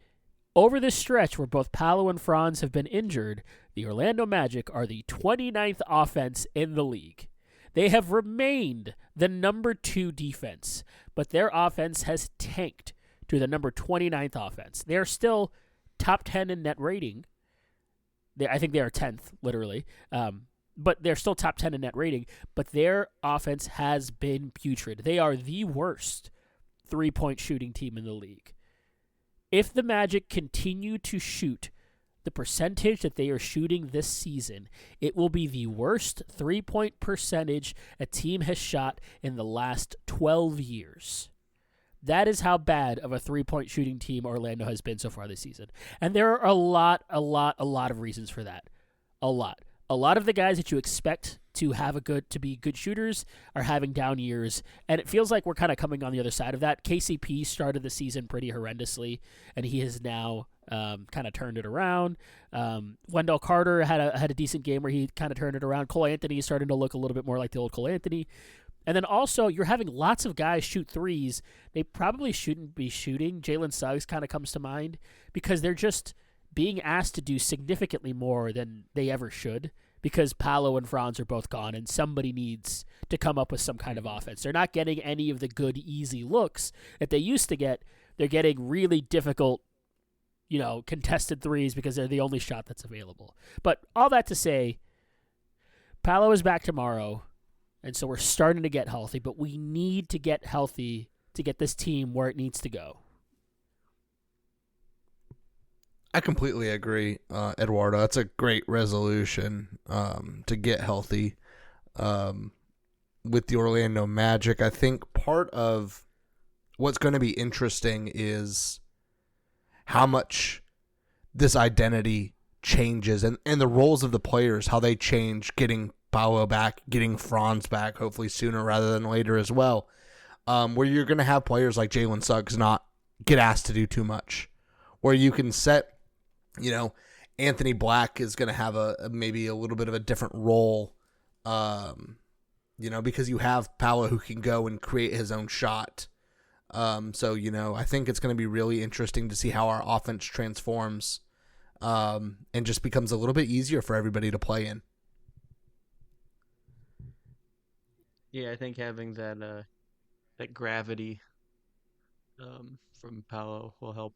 over this stretch where both Paolo and Franz have been injured, the Orlando Magic are the 29th offense in the league. They have remained the number 2 defense, but their offense has tanked to the number 29th offense. They're still top 10 in net rating. I think they are 10th, literally. But they're still top 10 in net rating, but their offense has been putrid. They are the worst 3-point shooting team in the league. If the Magic continue to shoot the percentage that they are shooting this season, it will be the worst 3-point percentage a team has shot in the last 12 years. That is how bad of a 3-point shooting team Orlando has been so far this season. And there are a lot of reasons for that. A lot. a lot of the guys that you expect to be good shooters are having down years, and it feels like we're kind of coming on the other side of that. KCP started the season pretty horrendously, and he has now kind of turned it around. Wendell Carter had a decent game where he kind of turned it around. Cole Anthony is starting to look a little bit more like the old Cole Anthony. And then also, you're having lots of guys shoot threes they probably shouldn't be shooting. Jalen Suggs kind of comes to mind because they're just being asked to do significantly more than they ever should because Paolo and Franz are both gone, and somebody needs to come up with some kind of offense. They're not getting any of the good, easy looks that they used to get. They're getting really difficult, contested threes because they're the only shot that's available. But all that to say, Paolo is back tomorrow. And so we're starting to get healthy, but we need to get healthy to get this team where it needs to go. I completely agree, Eduardo. That's a great resolution to get healthy with the Orlando Magic. I think part of what's going to be interesting is how much this identity changes and the roles of the players, how they change, getting Paolo back, getting Franz back, hopefully sooner rather than later as well, where you're going to have players like Jalen Suggs not get asked to do too much, where you can set, Anthony Black is going to have maybe a little bit of a different role, because you have Paolo who can go and create his own shot. So, I think it's going to be really interesting to see how our offense transforms and just becomes a little bit easier for everybody to play in. Yeah, I think having that gravity from Paolo will help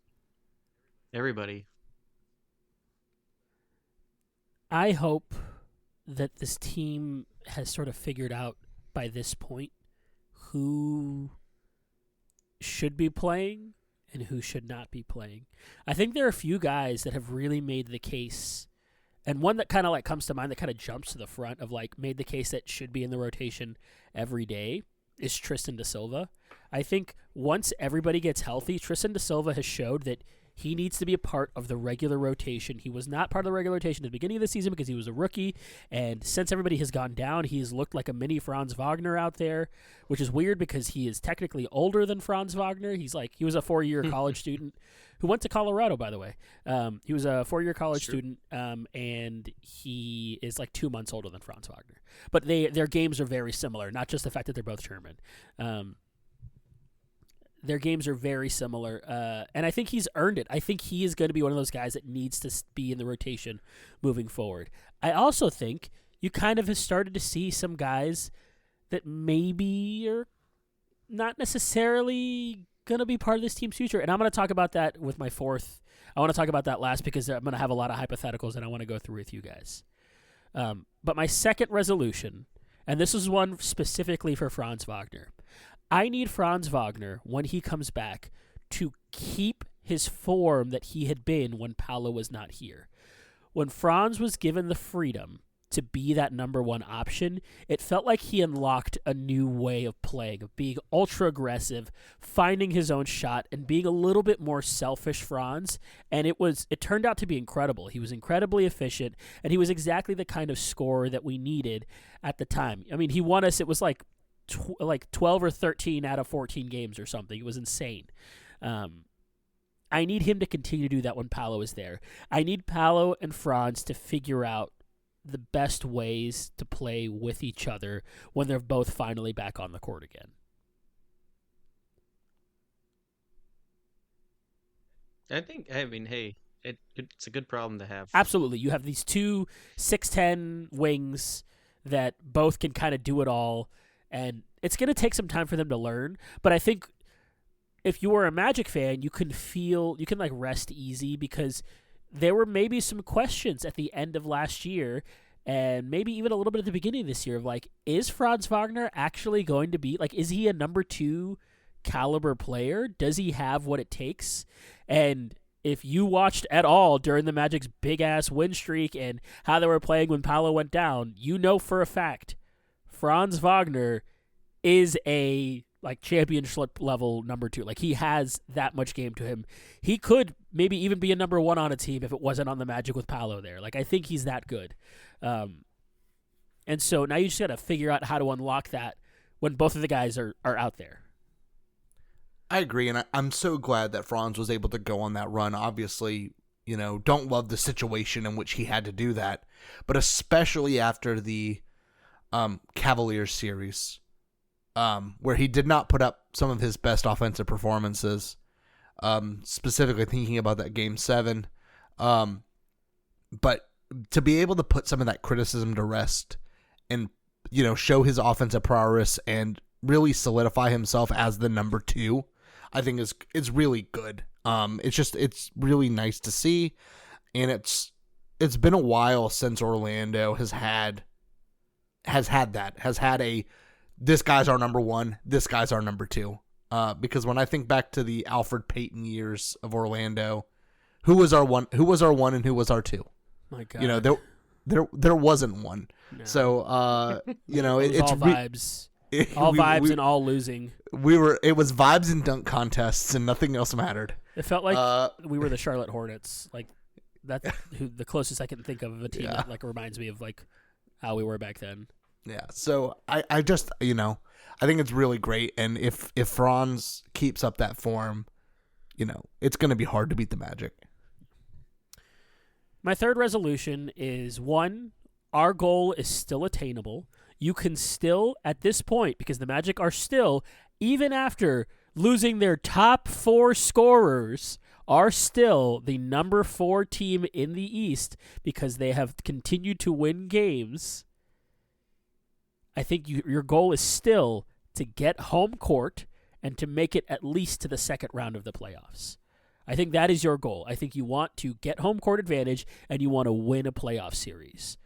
everybody. I hope that this team has sort of figured out by this point who should be playing and who should not be playing. I think there are a few guys that have really made the case, and one that kind of comes to mind that kind of jumps to the front of made the case that should be in the rotation every day is Tristan da Silva. I think once everybody gets healthy, Tristan da Silva has showed that he needs to be a part of the regular rotation. He was not part of the regular rotation at the beginning of the season because he was a rookie, and since everybody has gone down, he has looked like a mini Franz Wagner out there, which is weird because he is technically older than Franz Wagner. He was a 4-year college student who went to Colorado, by the way. He was a 4-year college student, and he is 2 months older than Franz Wagner. But their games are very similar, not just the fact that they're both German. Their games are very similar, and I think he's earned it. I think he is going to be one of those guys that needs to be in the rotation moving forward. I also think you kind of have started to see some guys that maybe are not necessarily going to be part of this team's future, and I'm going to talk about that with my fourth. I want to talk about that last because I'm going to have a lot of hypotheticals that I want to go through with you guys. But my second resolution, and this is one specifically for Franz Wagner, I need Franz Wagner, when he comes back, to keep his form that he had been when Paolo was not here. When Franz was given the freedom to be that number one option, it felt like he unlocked a new way of playing, of being ultra aggressive, finding his own shot, and being a little bit more selfish Franz. And it turned out to be incredible. He was incredibly efficient, and he was exactly the kind of scorer that we needed at the time. I mean, he won us, it was like 12 or 13 out of 14 games or something. It was insane. I need him to continue to do that when Paolo is there. I need Paolo and Franz to figure out the best ways to play with each other when they're both finally back on the court again. Hey, it's a good problem to have. Absolutely. You have these two 6'10" wings that both can kind of do it all. And it's going to take some time for them to learn. But I think if you were a Magic fan, you can rest easy because there were maybe some questions at the end of last year and maybe even a little bit at the beginning of this year of is Franz Wagner actually going to be, is he a number 2 caliber player? Does he have what it takes? And if you watched at all during the Magic's big-ass win streak and how they were playing when Paolo went down, you know for a fact Franz Wagner is a championship level number 2. He has that much game to him. He could maybe even be a number 1 on a team if it wasn't on the Magic with Paolo there. I think he's that good. And so now you just got to figure out how to unlock that when both of the guys are out there. I agree, and I'm so glad that Franz was able to go on that run. Obviously, don't love the situation in which he had to do that, but especially after the Cavaliers series, where he did not put up some of his best offensive performances, specifically thinking about that Game 7. But to be able to put some of that criticism to rest and, show his offensive prowess and really solidify himself as the number 2, I think is really good. It's really nice to see, and it's been a while since Orlando has had this guy's our number 1, this guy's our number 2. Because when I think back to the Alfred Payton years of Orlando, who was our 1 and who was our 2? My God. There wasn't one. No. So it's all vibes. All vibes and all losing. It was vibes and dunk contests and nothing else mattered. It felt like we were the Charlotte Hornets. Like that's the closest I can think of a team that like reminds me of like how we were back then. Yeah. So I just I think it's really great, and if Franz keeps up that form, it's going to be hard to beat the Magic. My third resolution is 1, our goal is still attainable. You can still, at this point, because the Magic are still, even after losing their top 4 scorers, are still the number 4 team in the East because they have continued to win games. I think your goal is still to get home court and to make it at least to the second round of the playoffs. I think that is your goal. I think you want to get home court advantage and you want to win a playoff series.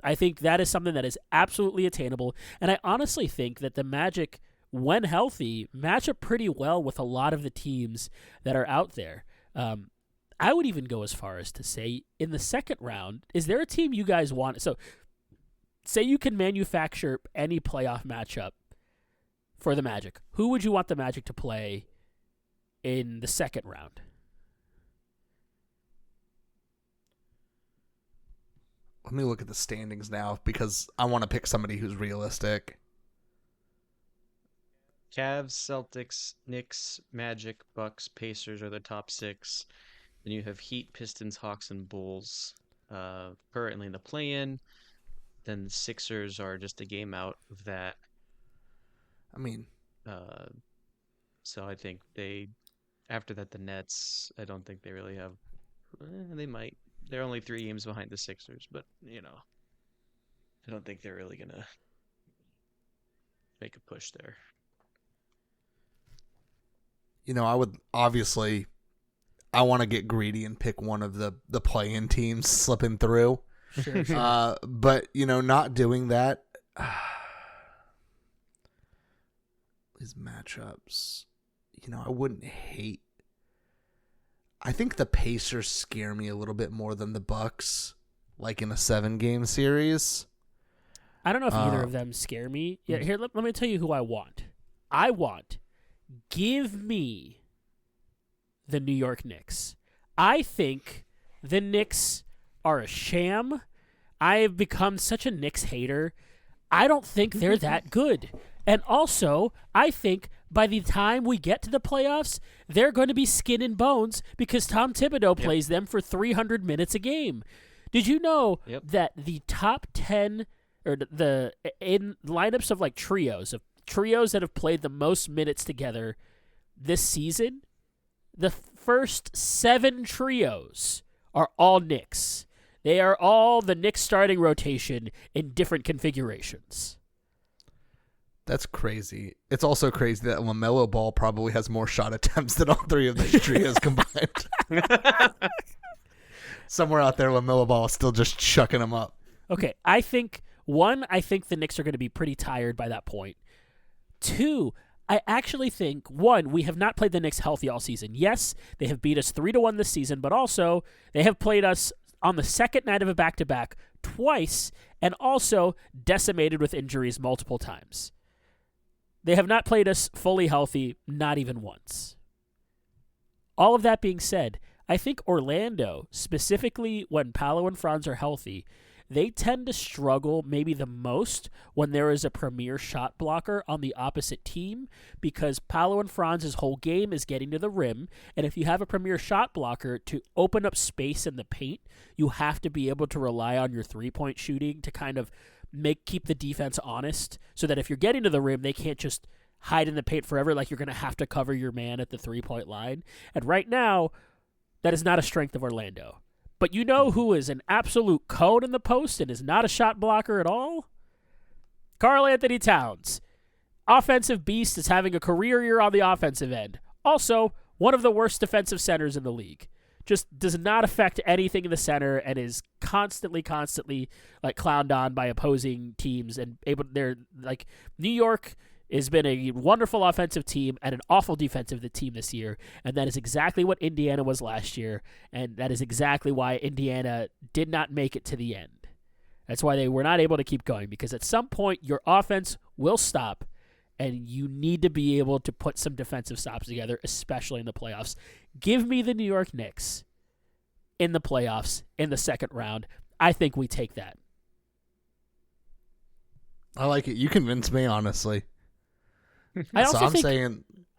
I think that is something that is absolutely attainable, and I honestly think that the Magic, when healthy, match up pretty well with a lot of the teams that are out there. I would even go as far as to say, in the second round, is there a team you guys want? So, say you can manufacture any playoff matchup for the Magic. Who would you want the Magic to play in the second round? Let me look at the standings now because I want to pick somebody who's realistic. Cavs, Celtics, Knicks, Magic, Bucks, Pacers are the top 6. Then you have Heat, Pistons, Hawks, and Bulls currently in the play-in. Then the Sixers are just a game out of that. So I think after that, the Nets, I don't think they really have, they might. They're only 3 games behind the Sixers, but, I don't think they're really going to make a push there. I would obviously, I want to get greedy and pick one of the play-in teams slipping through. Sure. But, not doing that, these matchups, I wouldn't hate. I think the Pacers scare me a little bit more than the Bucks, like in a 7-game series. I don't know if either of them scare me. Yeah, here, let me tell you who I want. Give me the New York Knicks. I think the Knicks are a sham. I have become such a Knicks hater. I don't think they're that good. And also, I think by the time we get to the playoffs, they're going to be skin and bones because Tom Thibodeau plays them for 300 minutes a game. Did you know that the top 10 or in lineups of like trios that have played the most minutes together this season, the first 7 trios are all Knicks. They are all the Knicks starting rotation in different configurations. That's crazy. It's also crazy that LaMelo Ball probably has more shot attempts than all 3 of those trios combined. Somewhere out there, LaMelo Ball is still just chucking them up. Okay, I think the Knicks are going to be pretty tired by that point. 2, I actually think, 1, we have not played the Knicks healthy all season. Yes, they have beat us 3-1 this season, but also they have played us on the second night of a back-to-back twice and also decimated with injuries multiple times. They have not played us fully healthy, not even once. All of that being said, I think Orlando, specifically when Paolo and Franz are healthy, they tend to struggle maybe the most when there is a premier shot blocker on the opposite team, because Paolo and Franz's whole game is getting to the rim, and if you have a premier shot blocker to open up space in the paint, you have to be able to rely on your three-point shooting to kind of keep the defense honest, so that if you're getting to the rim, they can't just hide in the paint forever, like you're going to have to cover your man at the three-point line. And right now, that is not a strength of Orlando. But you know who is an absolute cone in the post and is not a shot blocker at all? Karl Anthony Towns. Offensive beast, is having a career year on the offensive end. Also, one of the worst defensive centers in the league. Just does not affect anything in the center and is constantly like clowned on by opposing teams, and they're like, New York has been a wonderful offensive team and an awful defensive team this year, and that is exactly what Indiana was last year, and that is exactly why Indiana did not make it to the end. That's why they were not able to keep going, because at some point your offense will stop, and you need to be able to put some defensive stops together, especially in the playoffs. Give me the New York Knicks in the playoffs in the second round. I think we take that. I like it. You convinced me, honestly. I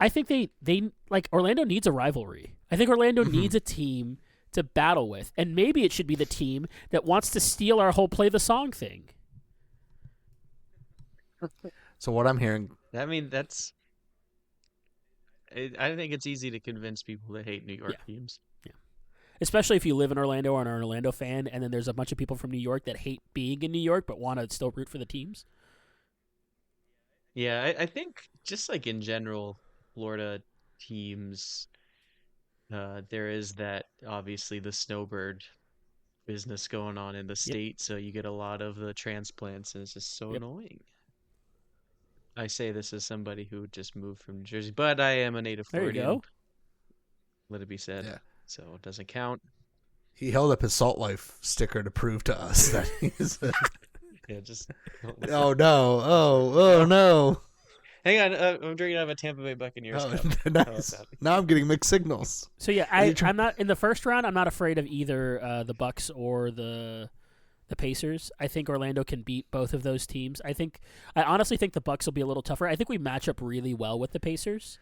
think they like, Orlando needs a rivalry. I think Orlando needs a team to battle with, and maybe it should be the team that wants to steal our whole play the song thing. So what I'm hearing, I mean, I think it's easy to convince people that hate New York teams. Yeah. Especially if you live in Orlando or are an Orlando fan, and then there's a bunch of people from New York that hate being in New York but want to still root for the teams. Yeah, I think just like in general, Florida teams, there is that, obviously, the snowbird business going on in the state, so you get a lot of the transplants, and it's just so annoying. I say this as somebody who just moved from New Jersey, but I am a native Floridian. There you go. Let it be said. So it doesn't count. He held up his Salt Life sticker to prove to us that he's just... Oh, no. Oh, no. Hang on. I'm drinking out of a Tampa Bay Buccaneers cup. Nice. Now I'm getting mixed signals. So, yeah, I'm not in the first round. I'm not afraid of either the Bucks or the Pacers. I think Orlando can beat both of those teams. I honestly think the Bucks will be a little tougher. I think we match up really well with the Pacers.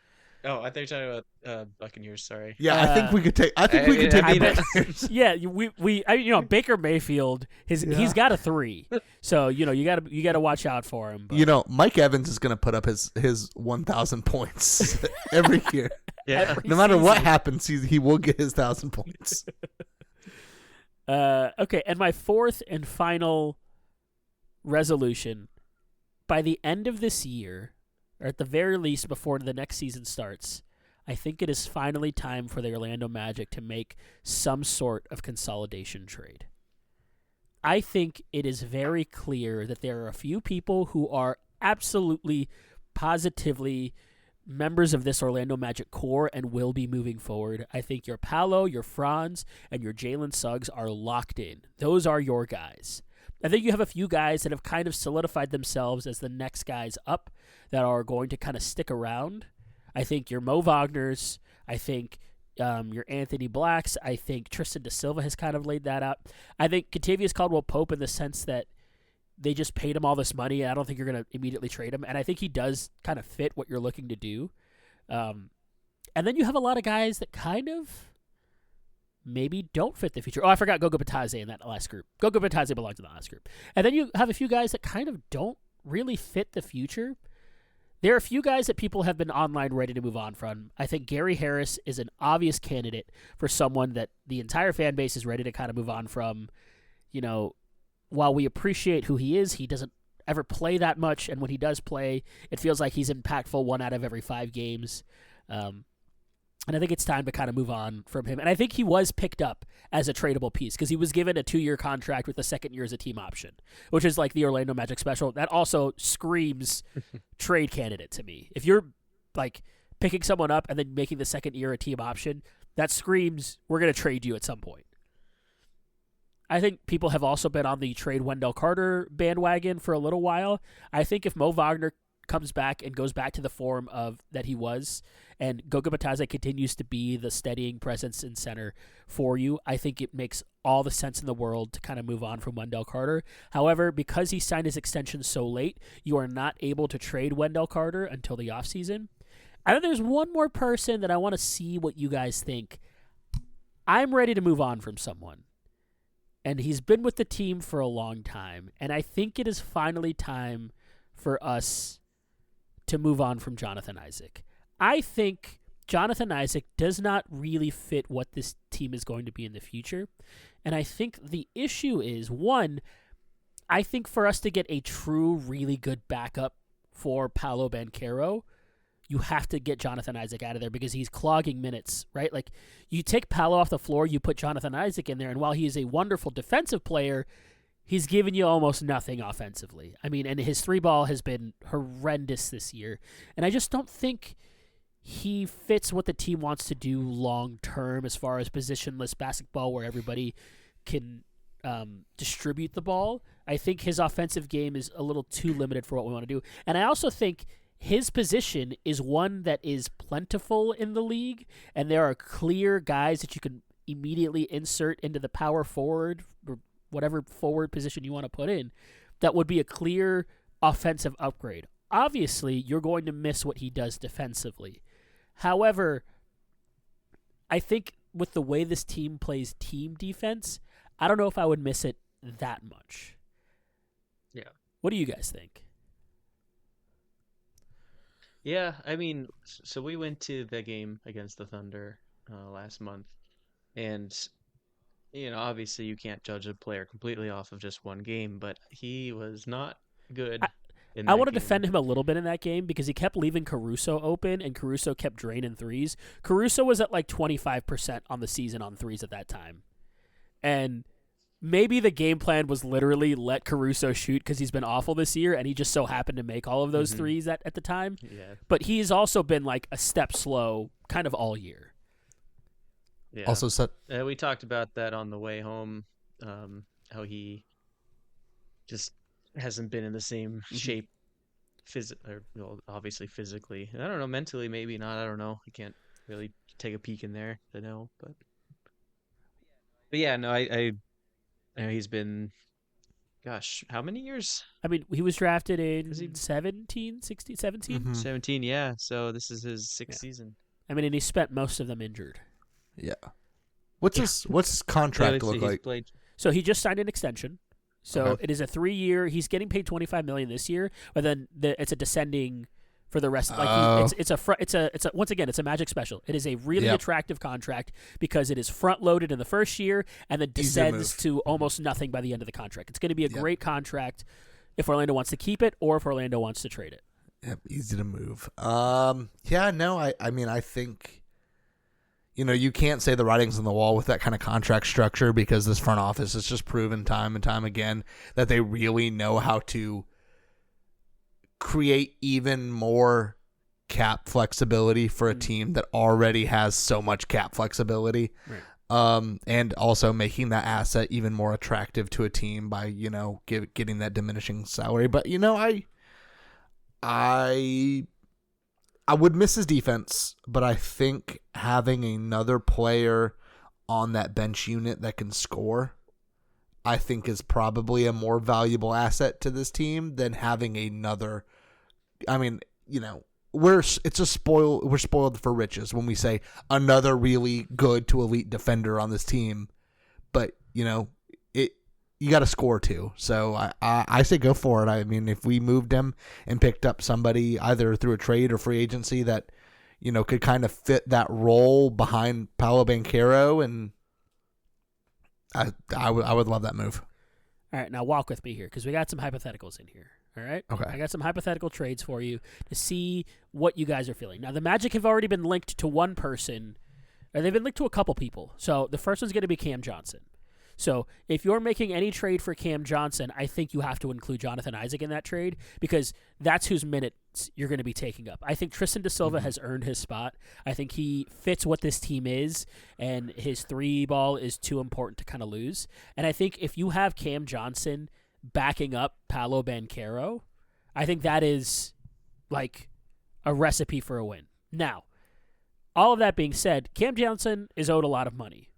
Oh, I think you're talking about Buccaneers. Sorry. Yeah, I think we could take. I think we could take the Buccaneers. Yeah, Baker Mayfield. He's got a 3, so you got to watch out for him. But. Mike Evans is going to put up his 1,000 points every year. Yeah, no matter what happens, he will get his 1,000 points. Okay, and my fourth and final resolution: by the end of this year, or at the very least before the next season starts, I think it is finally time for the Orlando Magic to make some sort of consolidation trade. I think it is very clear that there are a few people who are absolutely, positively members of this Orlando Magic core and will be moving forward. I think your Paolo, your Franz, and your Jalen Suggs are locked in. Those are your guys. I think you have a few guys that have kind of solidified themselves as the next guys up that are going to kind of stick around. I think your Mo Wagners. I think your Anthony Blacks. I think Tristan da Silva has kind of laid that out. I think Kentavious Caldwell-Pope, in the sense that they just paid him all this money, and I don't think you're going to immediately trade him. And I think he does kind of fit what you're looking to do. And then you have a lot of guys that kind of maybe don't fit the future. Oh, I forgot Goga Bitadze in that last group. Goga Bitadze belongs in the last group. And then you have a few guys that kind of don't really fit the future. There are a few guys that people have been online ready to move on from. I think Gary Harris is an obvious candidate for someone that the entire fan base is ready to kind of move on from. While we appreciate who he is, he doesn't ever play that much, and when he does play, it feels like he's impactful 1 out of every 5 games. And I think it's time to kind of move on from him. And I think he was picked up as a tradable piece because he was given a 2-year contract with the second year as a team option, which is like the Orlando Magic special. That also screams trade candidate to me. If you're like picking someone up and then making the second year a team option, that screams we're going to trade you at some point. I think people have also been on the trade Wendell Carter bandwagon for a little while. I think if Mo Wagner comes back and goes back to the form of that he was, and Goga Batadze continues to be the steadying presence in center for you, I think it makes all the sense in the world to kind of move on from Wendell Carter. However, because he signed his extension so late, you are not able to trade Wendell Carter until the offseason. And then there's one more person that I want to see what you guys think. I'm ready to move on from someone. And he's been with the team for a long time. And I think it is finally time for us to move on from Jonathan Isaac. I think Jonathan Isaac does not really fit what this team is going to be in the future. And I think the issue is, one, I think for us to get a true, really good backup for Paolo Banchero, you have to get Jonathan Isaac out of there because he's clogging minutes, right? Like, you take Paolo off the floor, you put Jonathan Isaac in there, and while he is a wonderful defensive player, he's given you almost nothing offensively. I mean, and his 3-ball has been horrendous this year. And I just don't think he fits what the team wants to do long term as far as positionless basketball where everybody can distribute the ball. I think his offensive game is a little too limited for what we want to do. And I also think his position is one that is plentiful in the league, and there are clear guys that you can immediately insert into the power forward or whatever forward position you want to put in that would be a clear offensive upgrade. Obviously, you're going to miss what he does defensively. However, I think with the way this team plays team defense, I don't know if I would miss it that much. Yeah. What do you guys think? Yeah, I mean, so we went to the game against the Thunder last month, and obviously you can't judge a player completely off of just one game, but he was not good. I want to defend him a little bit in that game because he kept leaving Caruso open, and Caruso kept draining threes. Caruso was at like 25% on the season on threes at that time, and maybe the game plan was literally let Caruso shoot because he's been awful this year, and he just so happened to make all of those threes at the time. Yeah. But he's also been like a step slow kind of all year. Yeah. Also, we talked about that on the way home, how he just hasn't been in the same shape, obviously physically. I don't know, mentally maybe not. I don't know. I can't really take a peek in there to know. But yeah, no, I know he's been, gosh, how many years? I mean, he was drafted in 17? Mm-hmm. 17, yeah. So this is his sixth season. I mean, and he spent most of them injured. Yeah. What's his contract look like? So he just signed an extension. So It is a 3-year. He's getting paid $25 million this year, but then it's a descending for the rest. It's a once again, it's a Magic special. It is a really attractive contract because it is front loaded in the first year and then descends to almost nothing by the end of the contract. It's going to be a great contract if Orlando wants to keep it or if Orlando wants to trade it. Yep, easy to move. I mean, I think, you can't say the writing's on the wall with that kind of contract structure because this front office has just proven time and time again that they really know how to create even more cap flexibility for a team that already has so much cap flexibility. Right. And also making that asset even more attractive to a team by, getting that diminishing salary. But, I would miss his defense, but I think having another player on that bench unit that can score, I think is probably a more valuable asset to this team than having another. I mean, we're spoiled for riches when we say another really good to elite defender on this team, but you got to score too. So I say go for it. I mean, if we moved him and picked up somebody either through a trade or free agency that could kind of fit that role behind Paolo Banchero, and I would love that move. All right, now walk with me here because we got some hypotheticals in here. All right? Okay. I got some hypothetical trades for you to see what you guys are feeling. Now, the Magic have already been linked to one person, or they've been linked to a couple people. So the first one's going to be Cam Johnson. So if you're making any trade for Cam Johnson, I think you have to include Jonathan Isaac in that trade because that's whose minutes you're going to be taking up. I think Tristan da Silva has earned his spot. I think he fits what this team is, and his 3-ball is too important to kind of lose. And I think if you have Cam Johnson backing up Paolo Banchero, I think that is like a recipe for a win. Now, all of that being said, Cam Johnson is owed a lot of money,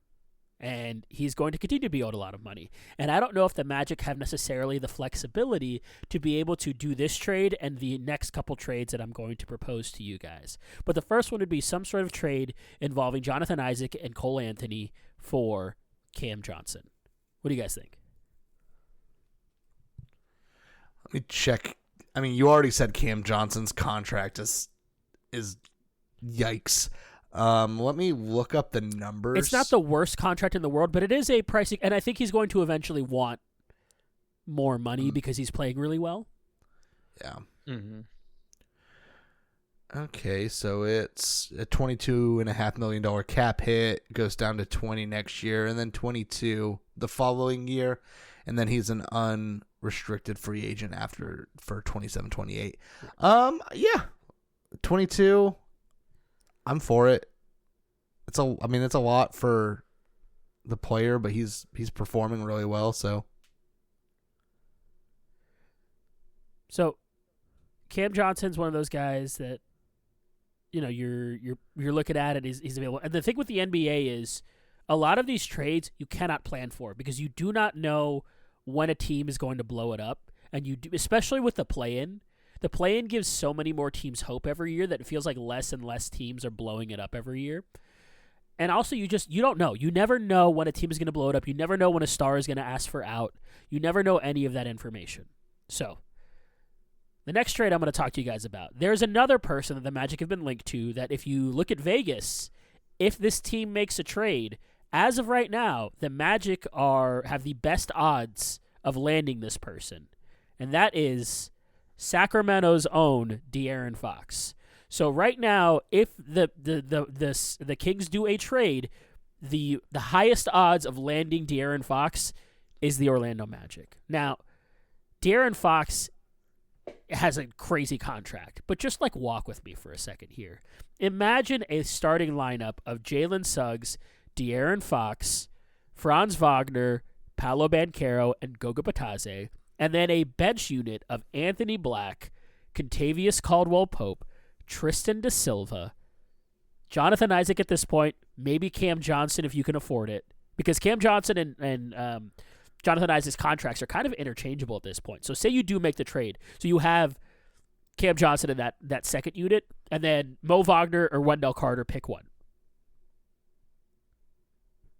and he's going to continue to be owed a lot of money. And I don't know if the Magic have necessarily the flexibility to be able to do this trade and the next couple trades that I'm going to propose to you guys. But the first one would be some sort of trade involving Jonathan Isaac and Cole Anthony for Cam Johnson. What do you guys think? Let me check. I mean, you already said Cam Johnson's contract is yikes. Let me look up the numbers. It's not the worst contract in the world, but it is a pricing, and I think he's going to eventually want more money because he's playing really well. Yeah. Mm-hmm. Okay, so it's a $22.5 million cap hit, goes down to 20 next year, and then 22 the following year, and then he's an unrestricted free agent for 27-28. Yeah, 22. I'm for it. It's a lot for the player, but he's performing really well. So Cam Johnson's one of those guys that you're looking at it. He's available. And the thing with the NBA is a lot of these trades you cannot plan for because you do not know when a team is going to blow it up, and you do, especially with the play-in. The play-in gives so many more teams hope every year that it feels like less and less teams are blowing it up every year. And also, you don't know. You never know when a team is going to blow it up. You never know when a star is going to ask for out. You never know any of that information. So, the next trade I'm going to talk to you guys about. There's another person that the Magic have been linked to that if you look at Vegas, if this team makes a trade, as of right now, the Magic have the best odds of landing this person. And that is Sacramento's own De'Aaron Fox. So right now, if the Kings do a trade, the highest odds of landing De'Aaron Fox is the Orlando Magic. Now, De'Aaron Fox has a crazy contract, but just walk with me for a second here. Imagine a starting lineup of Jalen Suggs, De'Aaron Fox, Franz Wagner, Paolo Banchero, and Goga Batadze, and then a bench unit of Anthony Black, Contavious Caldwell-Pope, Tristan da Silva, Jonathan Isaac at this point, maybe Cam Johnson if you can afford it, because Cam Johnson and Jonathan Isaac's contracts are kind of interchangeable at this point. So say you do make the trade. So you have Cam Johnson in that second unit, and then Mo Wagner or Wendell Carter, pick one.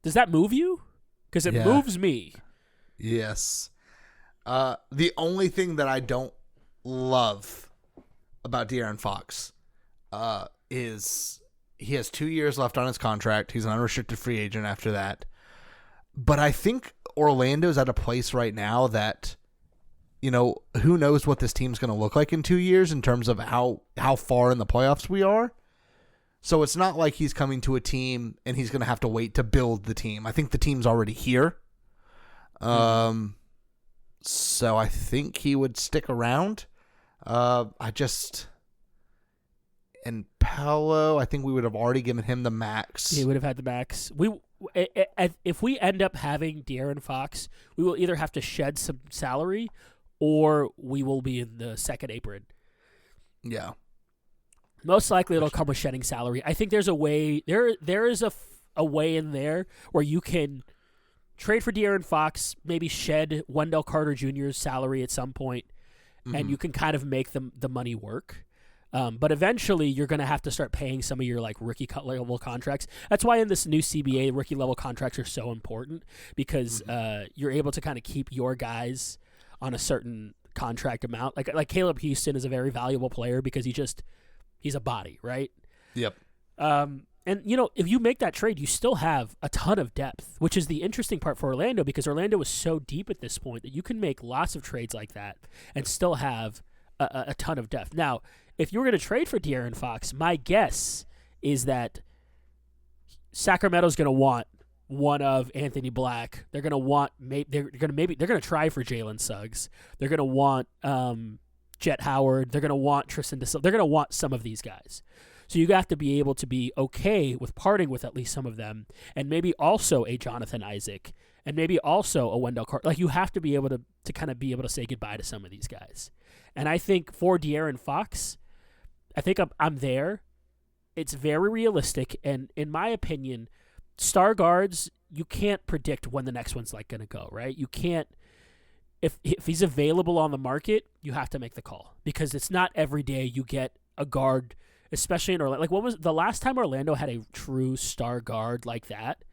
Does that move you? Because it moves me. Yes. The only thing that I don't love about De'Aaron Fox is he has 2 years left on his contract. He's an unrestricted free agent after that. But I think Orlando's at a place right now that, who knows what this team's going to look like in 2 years in terms of how far in the playoffs we are. So it's not like he's coming to a team and he's going to have to wait to build the team. I think the team's already here. So I think he would stick around. And Paolo, I think we would have already given him the max. He would have had the max. If we end up having De'Aaron Fox, we will either have to shed some salary or we will be in the second apron. Yeah. Most likely it'll come with shedding salary. I think there's a way. There is a way in there where you can trade for De'Aaron Fox, maybe shed Wendell Carter Jr.'s salary at some point, and you can kind of make the money work. But eventually you're going to have to start paying some of your rookie level contracts. That's why in this new CBA, rookie level contracts are so important because you're able to kind of keep your guys on a certain contract amount. Like Caleb Houston is a very valuable player because he's a body, right? Yep. And, if you make that trade, you still have a ton of depth, which is the interesting part for Orlando because Orlando is so deep at this point that you can make lots of trades like that and still have a ton of depth. Now, if you were going to trade for De'Aaron Fox, my guess is that Sacramento's going to want one of Anthony Black. They're going to want they're going to try for Jalen Suggs. They're going to want Jet Howard. They're going to want Tristan da Silva. They're going to want some of these guys. So you have to be able to be okay with parting with at least some of them, and maybe also a Jonathan Isaac, and maybe also a Wendell Carter. You have to be able to kind of be able to say goodbye to some of these guys. And I think for De'Aaron Fox, I think I'm there. It's very realistic, and in my opinion, star guards, you can't predict when the next one's like going to go, right? You can't. If he's available on the market, you have to make the call because it's not every day you get a guard, especially in Orlando. Like, what was the last time Orlando had a true star guard like that?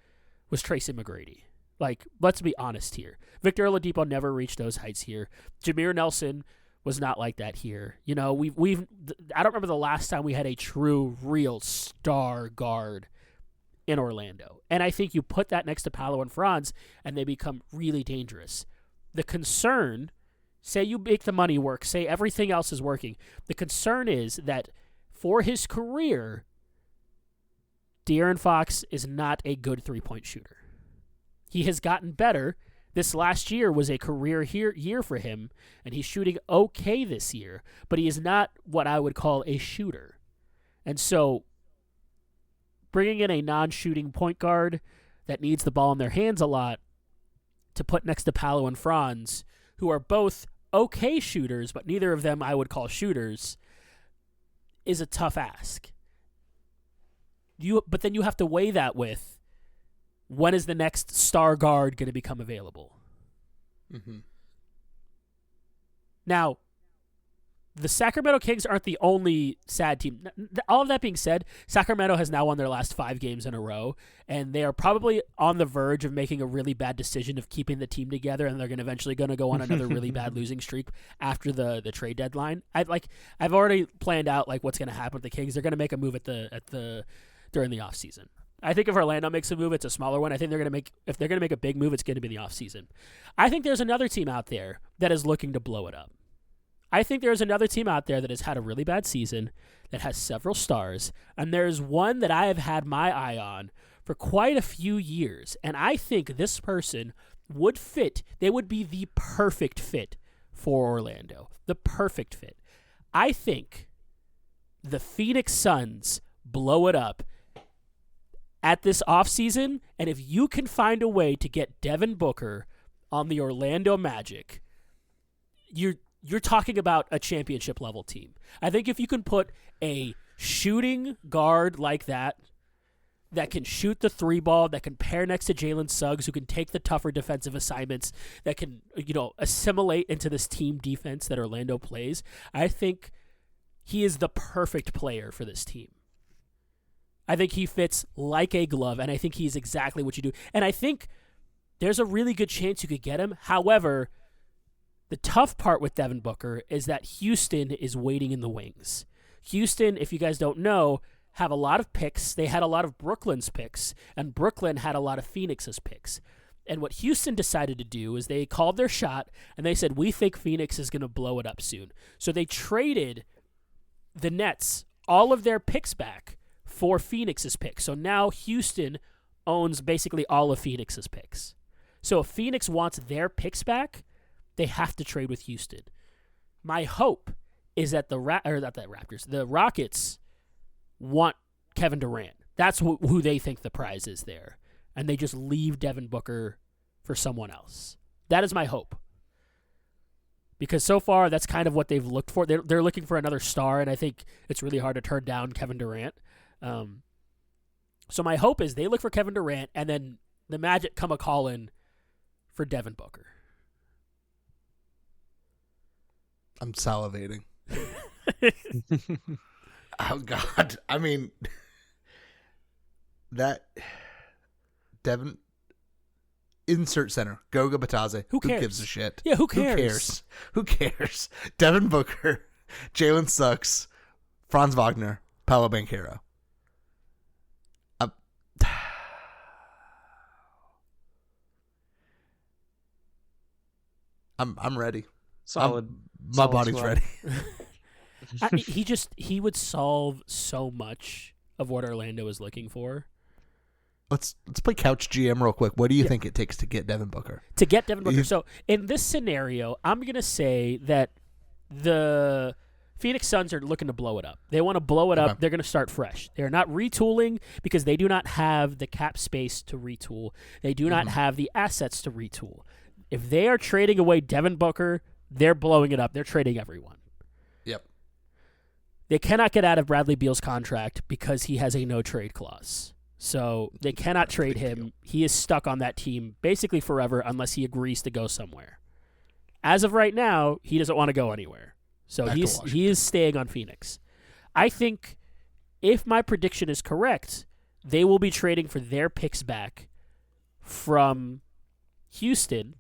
Was Tracy McGrady. Like, let's be honest here. Victor Oladipo never reached those heights here. Jameer Nelson was not like that here. You know, we've I don't remember the last time we had a true, real star guard in Orlando. And I think you put that next to Paolo and Franz, and they become really dangerous. The concern, say you make the money work, say everything else is working. The concern is that for his career, De'Aaron Fox is not a good three-point shooter. He has gotten better. This last year was a career year for him, and he's shooting okay this year, but he is not what I would call a shooter. And so bringing in a non-shooting point guard that needs the ball in their hands a lot to put next to Paolo and Franz, who are both okay shooters, but neither of them I would call shooters, is a tough ask. But then you have to weigh that with when is the next star guard going to become available? Mm-hmm. Now, the Sacramento Kings aren't the only sad team. All of that being said, Sacramento has now won their last 5 games in a row, and they are probably on the verge of making a really bad decision of keeping the team together, and they're going to eventually going to go on another really bad losing streak after the trade deadline. I've already planned out like what's going to happen with the Kings. They're going to make a move during the offseason. I think if Orlando makes a move, it's a smaller one. I think if they're going to make a big move, it's going to be in the offseason. I think there's another team out there that is looking to blow it up. I think there's another team out there that has had a really bad season, that has several stars, and there's one that I have had my eye on for quite a few years, and I think this person would fit. They would be the perfect fit for Orlando. The perfect fit. I think the Phoenix Suns blow it up at this offseason, and if you can find a way to get Devin Booker on the Orlando Magic, you're talking about a championship level team. I think if you can put a shooting guard like that can shoot the 3 ball, that can pair next to Jalen Suggs, who can take the tougher defensive assignments, that can, assimilate into this team defense that Orlando plays, I think he is the perfect player for this team. I think he fits like a glove, and I think he's exactly what you do. And I think there's a really good chance you could get him. However, the tough part with Devin Booker is that Houston is waiting in the wings. Houston, if you guys don't know, have a lot of picks. They had a lot of Brooklyn's picks, and Brooklyn had a lot of Phoenix's picks. And what Houston decided to do is they called their shot, and they said, we think Phoenix is going to blow it up soon. So they traded the Nets all of their picks back for Phoenix's picks. So now Houston owns basically all of Phoenix's picks. So if Phoenix wants their picks back, they have to trade with Houston. My hope is that the Rockets want Kevin Durant. That's who they think the prize is there. And they just leave Devin Booker for someone else. That is my hope. Because so far, that's kind of what they've looked for. They're looking for another star, and I think it's really hard to turn down Kevin Durant. So my hope is they look for Kevin Durant, and then the Magic come a calling for Devin Booker. I'm salivating. Oh, God. I mean, that Devin, insert center, Goga Batadze. Who cares? Who gives a shit? Yeah, who cares? Who cares? Devin Booker, Jalen Suggs, Franz Wagner, Paolo Banchero. I'm ready. Solid. My body's ready. He would solve so much of what Orlando is looking for. Let's play couch GM real quick. What do you think it takes to get Devin Booker? To get Devin Booker. So in this scenario, I'm going to say that the Phoenix Suns are looking to blow it up. They want to blow it up. They're going to start fresh. They're not retooling because they do not have the cap space to retool. They do not have the assets to retool. If they are trading away Devin Booker, they're blowing it up. They're trading everyone. Yep. They cannot get out of Bradley Beal's contract because he has a no-trade clause. So they cannot trade him. He is stuck on that team basically forever unless he agrees to go somewhere. As of right now, he doesn't want to go anywhere. So he is staying on Phoenix. I think if my prediction is correct, they will be trading for their picks back from Houston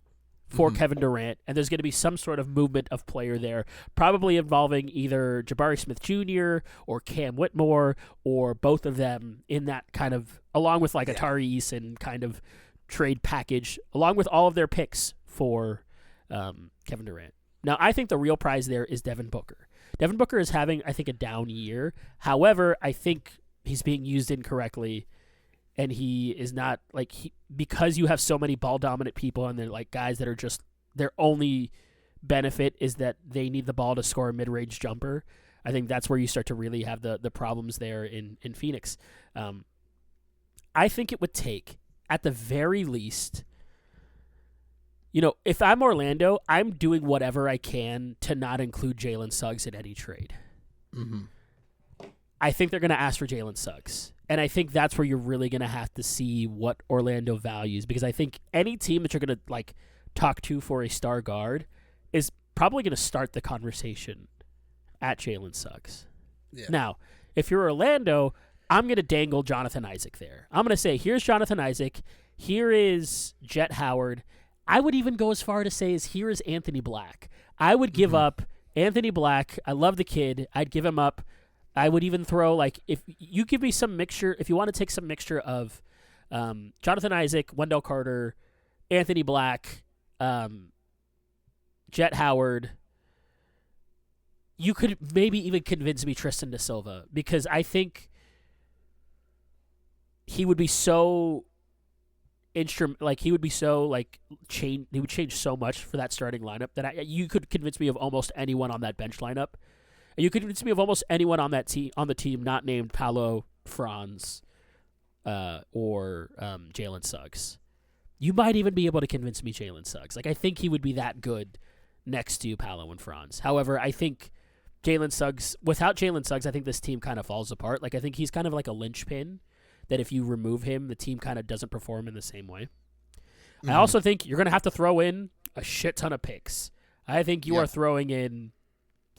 for Kevin Durant, and there's going to be some sort of movement of player there, probably involving either Jabari Smith Jr. or Cam Whitmore or both of them in that kind of, along with like a Tari Eason kind of trade package, along with all of their picks for Kevin Durant. Now, I think the real prize there is Devin Booker. Devin Booker is having, I think, a down year. However, I think he's being used incorrectly. And he is not because you have so many ball dominant people and they're like guys that are just their only benefit is that they need the ball to score a mid range jumper. I think that's where you start to really have the problems there in Phoenix. I think it would take at the very least, if I'm Orlando, I'm doing whatever I can to not include Jalen Suggs in any trade. Mm-hmm. I think they're going to ask for Jalen Suggs. And I think that's where you're really going to have to see what Orlando values, because I think any team that you're going to talk to for a star guard is probably going to start the conversation at Jalen Suggs. Yeah. Now, if you're Orlando, I'm going to dangle Jonathan Isaac there. I'm going to say, here's Jonathan Isaac. Here is Jet Howard. I would even go as far to say here is Anthony Black. I would give up Anthony Black. I love the kid. I'd give him up. I would even throw, if you give me some mixture, if you want to take some mixture of Jonathan Isaac, Wendell Carter, Anthony Black, Jet Howard, you could maybe even convince me Tristan Da Silva, because I think he would be so he would change so much for that starting lineup that you could convince me of almost anyone on that bench lineup. You could convince me of almost anyone on that on the team not named Paolo, Franz, or Jalen Suggs. You might even be able to convince me Jalen Suggs. I think he would be that good next to Paolo and Franz. However, I think without Jalen Suggs, I think this team kind of falls apart. I think he's kind of like a linchpin that if you remove him, the team kind of doesn't perform in the same way. I also think you're going to have to throw in a shit ton of picks. I think you are throwing in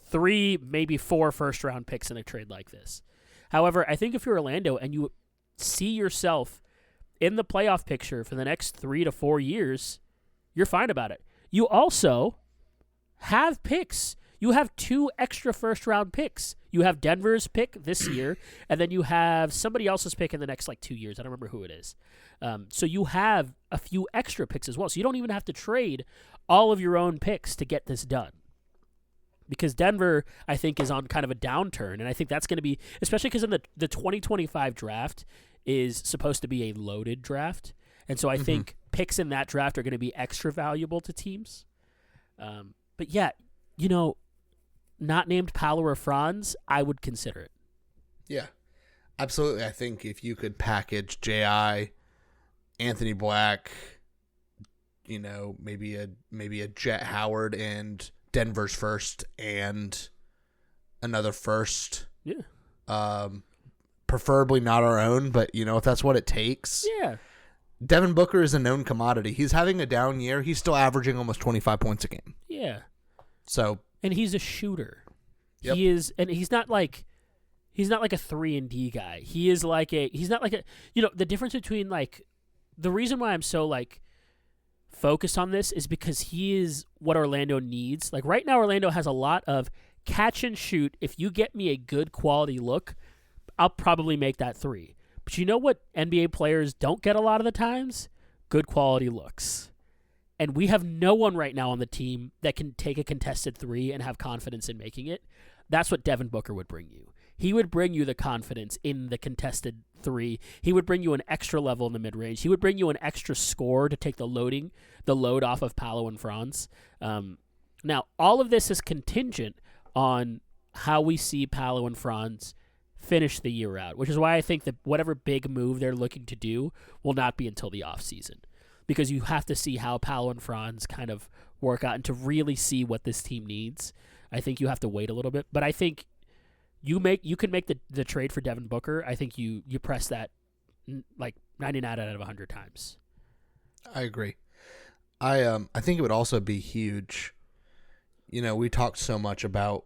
3, maybe 4 first-round picks in a trade like this. However, I think if you're Orlando and you see yourself in the playoff picture for the next 3 to 4 years, you're fine about it. You also have picks. You have 2 extra first-round picks. You have Denver's pick this year, and then you have somebody else's pick in the next 2 years. I don't remember who it is. So you have a few extra picks as well. So you don't even have to trade all of your own picks to get this done. Because Denver, I think, is on kind of a downturn, and I think that's going to be, especially because in the 2025 draft is supposed to be a loaded draft, and so I think picks in that draft are going to be extra valuable to teams. But yeah, not named Paolo or Franz, I would consider it. Yeah, absolutely. I think if you could package J.I., Anthony Black, maybe a Jet Howard and Denver's first and another first. Yeah. Preferably not our own, but if that's what it takes. Yeah. Devin Booker is a known commodity. He's having a down year. He's still averaging almost 25 points a game. Yeah. So, and he's a shooter. Yep. He is, and he's not like a 3-and-D guy. He's not like a, the difference between the reason why I'm so focused on this is because he is what Orlando needs. Right now, Orlando has a lot of catch and shoot. If you get me a good quality look, I'll probably make that 3. But you know what NBA players don't get a lot of the times? Good quality looks. And we have no one right now on the team that can take a contested 3 and have confidence in making it. That's what Devin Booker would bring you. He would bring you the confidence in the contested 3. He would bring you an extra level in the mid-range. He would bring you an extra score to take the load off of Paolo and Franz. Now, all of this is contingent on how we see Paolo and Franz finish the year out, which is why I think that whatever big move they're looking to do will not be until the offseason, because you have to see how Paolo and Franz kind of work out, and to really see what this team needs, I think you have to wait a little bit. But I think you can make the trade for Devin Booker. I think you press that like 99 out of 100 times. I agree. I think it would also be huge. We talked so much about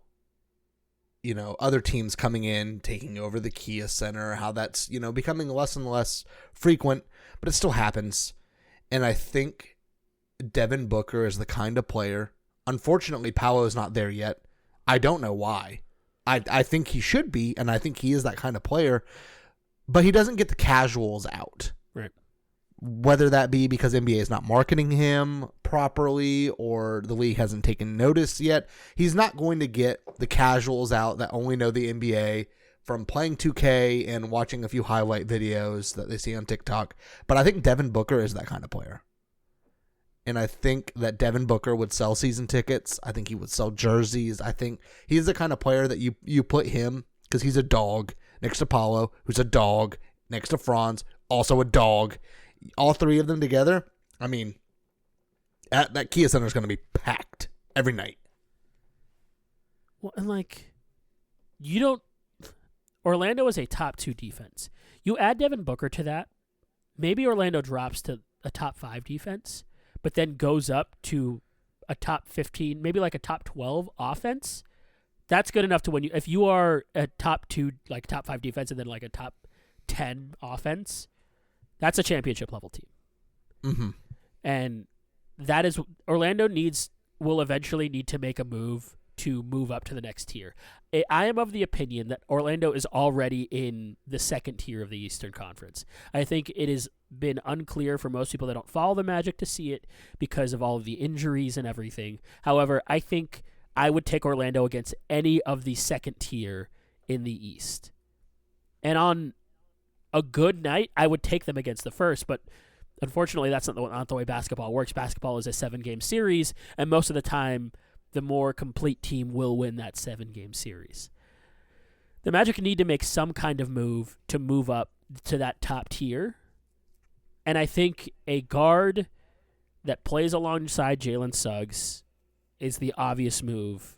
other teams coming in, taking over the Kia Center, how that's becoming less and less frequent, but it still happens. And I think Devin Booker is the kind of player. Unfortunately, Paolo is not there yet. I don't know why. I think he should be, and I think he is that kind of player, but he doesn't get the casuals out. Right. Whether that be because NBA is not marketing him properly or the league hasn't taken notice yet, he's not going to get the casuals out that only know the NBA from playing 2K and watching a few highlight videos that they see on TikTok. But I think Devin Booker is that kind of player. And I think that Devin Booker would sell season tickets. I think he would sell jerseys. I think he's the kind of player that you put him, because he's a dog, next to Paulo, who's a dog, next to Franz, also a dog. All three of them together, I mean, that Kia Center is going to be packed every night. Well, and Orlando is a top 2 defense. You add Devin Booker to that, maybe Orlando drops to a top 5 defense, but then goes up to a top 15, maybe like a top 12 offense. That's good enough to win you. If you are a top 2, like top 5 defense, and then like a top 10 offense, that's a championship level team. Mm-hmm. And that is Orlando will eventually need to make a move to move up to the next tier. I am of the opinion that Orlando is already in the second tier of the Eastern Conference. I think it has been unclear for most people that don't follow the Magic to see it because of all of the injuries and everything. However, I think I would take Orlando against any of the second tier in the East. And on a good night, I would take them against the first, but unfortunately that's not the way basketball works. Basketball is a 7-game series, and most of the time the more complete team will win that 7-game series. The Magic need to make some kind of move to move up to that top tier, and I think a guard that plays alongside Jalen Suggs is the obvious move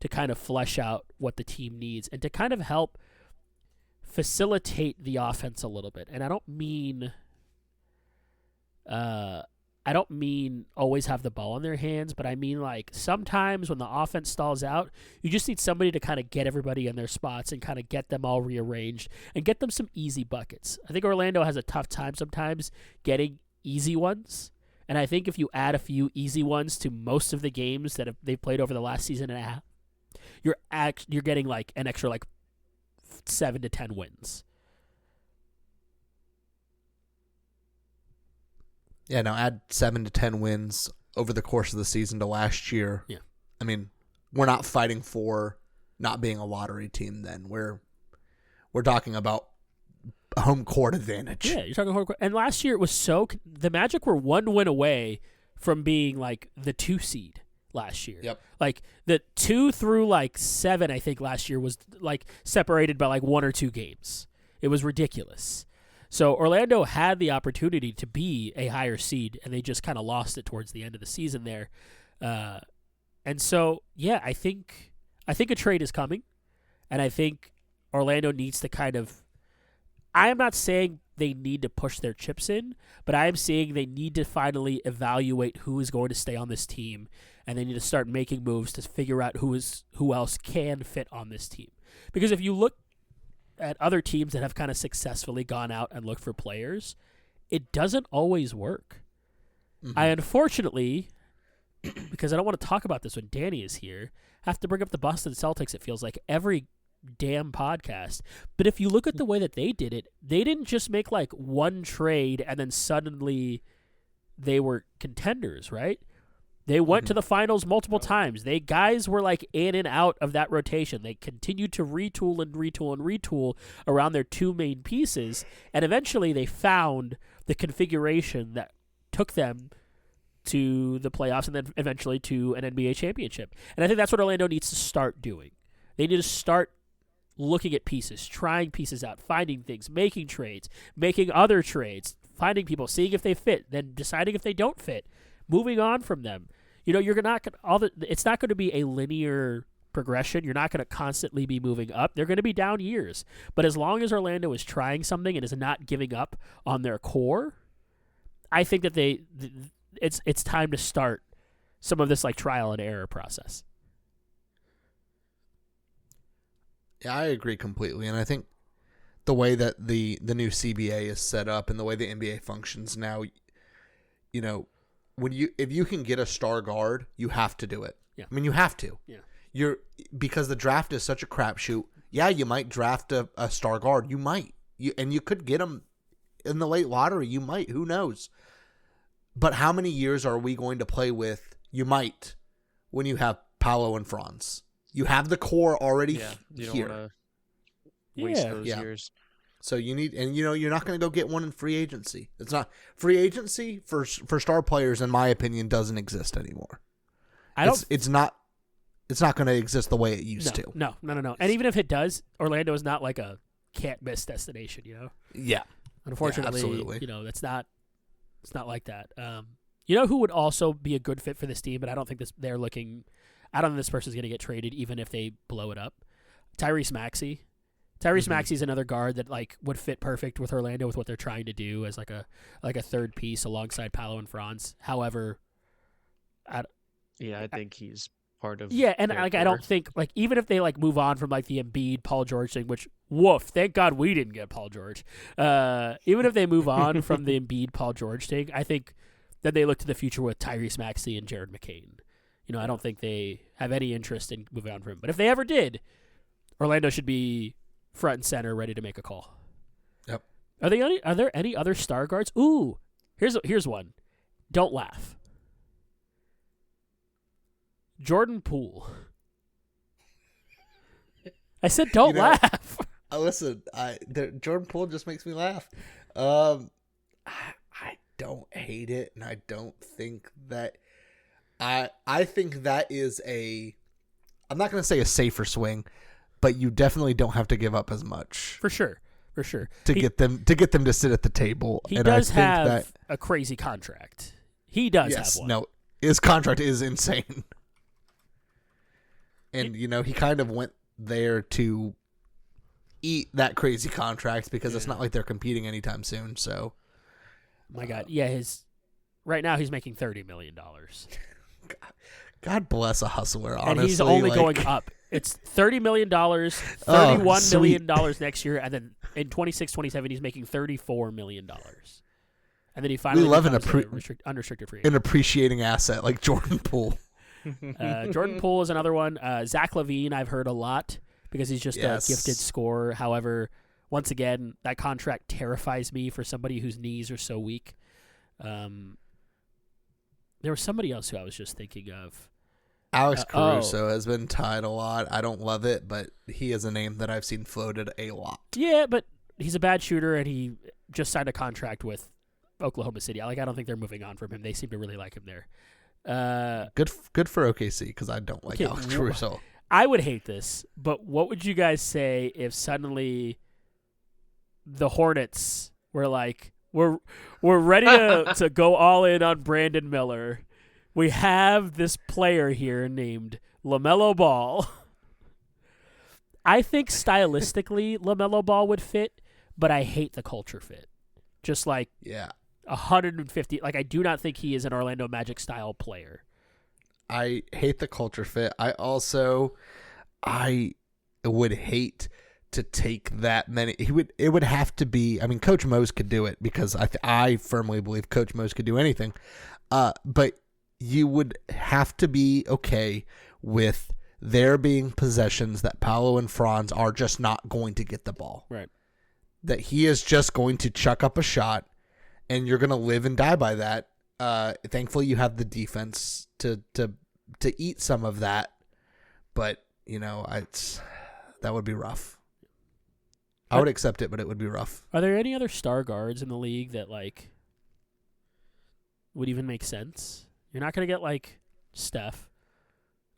to kind of flesh out what the team needs and to kind of help facilitate the offense a little bit. And I don't mean always have the ball in their hands, but I mean like sometimes when the offense stalls out, you just need somebody to kind of get everybody in their spots and kind of get them all rearranged and get them some easy buckets. I think Orlando has a tough time sometimes getting easy ones, and I think if you add a few easy ones to most of the games that they've played over the last season and a half, you're getting like an extra like 7 to 10 wins. Yeah, now add 7 to 10 wins over the course of the season to last year. Yeah. I mean, we're not fighting for not being a lottery team then. We're talking about home court advantage. Yeah, you're talking home court. And last year it was the Magic were 1 win away from being like the 2 seed last year. Yep. Like the 2 through like 7, I think last year was like separated by like 1 or 2 games. It was ridiculous. So Orlando had the opportunity to be a higher seed, and they just kind of lost it towards the end of the season there. And so, yeah, I think a trade is coming, and I think Orlando needs to kind of – I am not saying they need to push their chips in, but I am saying they need to finally evaluate who is going to stay on this team, and they need to start making moves to figure out who else can fit on this team. Because if you look at other teams that have kind of successfully gone out and looked for players, it doesn't always work. Mm-hmm. I unfortunately, because I don't want to talk about this when Danny is here, have to bring up the Boston Celtics, it feels like, every damn podcast. But if you look at the way that they did it, they didn't just make like one trade and then suddenly they were contenders, right? They went to the finals multiple times. Guys were like in and out of that rotation. They continued to retool around their 2 main pieces, and eventually they found the configuration that took them to the playoffs and then eventually to an NBA championship. And I think that's what Orlando needs to start doing. They need to start looking at pieces, trying pieces out, finding things, making trades, making other trades, finding people, seeing if they fit, then deciding if they don't fit. Moving on from them. You're not it's not going to be a linear progression. You're not going to constantly be moving up. They're going to be down years. But as long as Orlando is trying something and is not giving up on their core, I think that it's time to start some of this like trial and error process. Yeah, I agree completely, and I think the way that the new CBA is set up and the way the NBA functions now, you know, if you can get a star guard, you have to do it. Yeah. I mean, you have to. Yeah. Because the draft is such a crapshoot. Yeah, you might draft a star guard. You might. You could get them in the late lottery. You might. Who knows? But how many years are we going to play with? You might, when you have Paolo and Franz. You have the core already you here. don't want to waste those years. So you need, and you're not going to go get one in free agency. It's not free agency for star players, in my opinion, doesn't exist anymore. It's not going to exist the way it used to. No. And even if it does, Orlando is not like a can't miss destination. Yeah. Unfortunately, absolutely. It's not like that. You know who would also be a good fit for this team, but I don't think I don't think this person's going to get traded even if they blow it up. Tyrese Maxey. Tyrese Maxey's another guard that like would fit perfect with Orlando with what they're trying to do as like a third piece alongside Paolo and Franz. However, I think he's part of. Yeah, and like I don't think like even if they like move on from like the Embiid Paul George thing, which woof, thank God we didn't get Paul George. Even if they move on from the Embiid Paul George thing, I think that they look to the future with Tyrese Maxey and Jared McCain. I don't think they have any interest in moving on from him. But if they ever did, Orlando should be front and center, ready to make a call. Yep. Are there any other star guards? Ooh, here's one. Don't laugh. Jordan Poole. I said don't laugh. Listen, Jordan Poole just makes me laugh. I don't hate it, and I don't think that. I think that is I'm not going to say a safer swing, but you definitely don't have to give up as much. For sure. To get them to sit at the table. He does have a crazy contract. He does have one. No, his contract is insane. And, he kind of went there to eat that crazy contract because it's not like they're competing anytime soon. So, my God. Yeah, right now he's making $30 million. God bless a hustler, honestly. And he's only going up. It's $30 million, $31 million next year, and then in 26-27, he's making $34 million. And then he finally becomes unrestricted free agent. An appreciating asset like Jordan Poole. Jordan Poole is another one. Zach LaVine, I've heard a lot because he's just a gifted scorer. However, once again, that contract terrifies me for somebody whose knees are so weak. There was somebody else who I was just thinking of. Alex Caruso has been tied a lot. I don't love it, but he is a name that I've seen floated a lot. Yeah, but he's a bad shooter, and he just signed a contract with Oklahoma City. I don't think they're moving on from him. They seem to really like him there. Good for OKC because I don't like Alex Caruso. I would hate this, but what would you guys say if suddenly the Hornets were like, we're ready to go all in on Brandon Miller. We have this player here named LaMelo Ball. I think stylistically LaMelo Ball would fit, but I hate the culture fit. Just like 150. Like I do not think he is an Orlando Magic style player. I hate the culture fit. I would hate to take that many. It would have to be. I mean, Coach Mose could do it because I firmly believe Coach Mose could do anything. But you would have to be okay with there being possessions that Paolo and Franz are just not going to get the ball. Right. That he is just going to chuck up a shot, and you're going to live and die by that. Thankfully, you have the defense to eat some of that, but that would be rough. I would accept it, but it would be rough. Are there any other star guards in the league that would even make sense? You're not going to get Steph.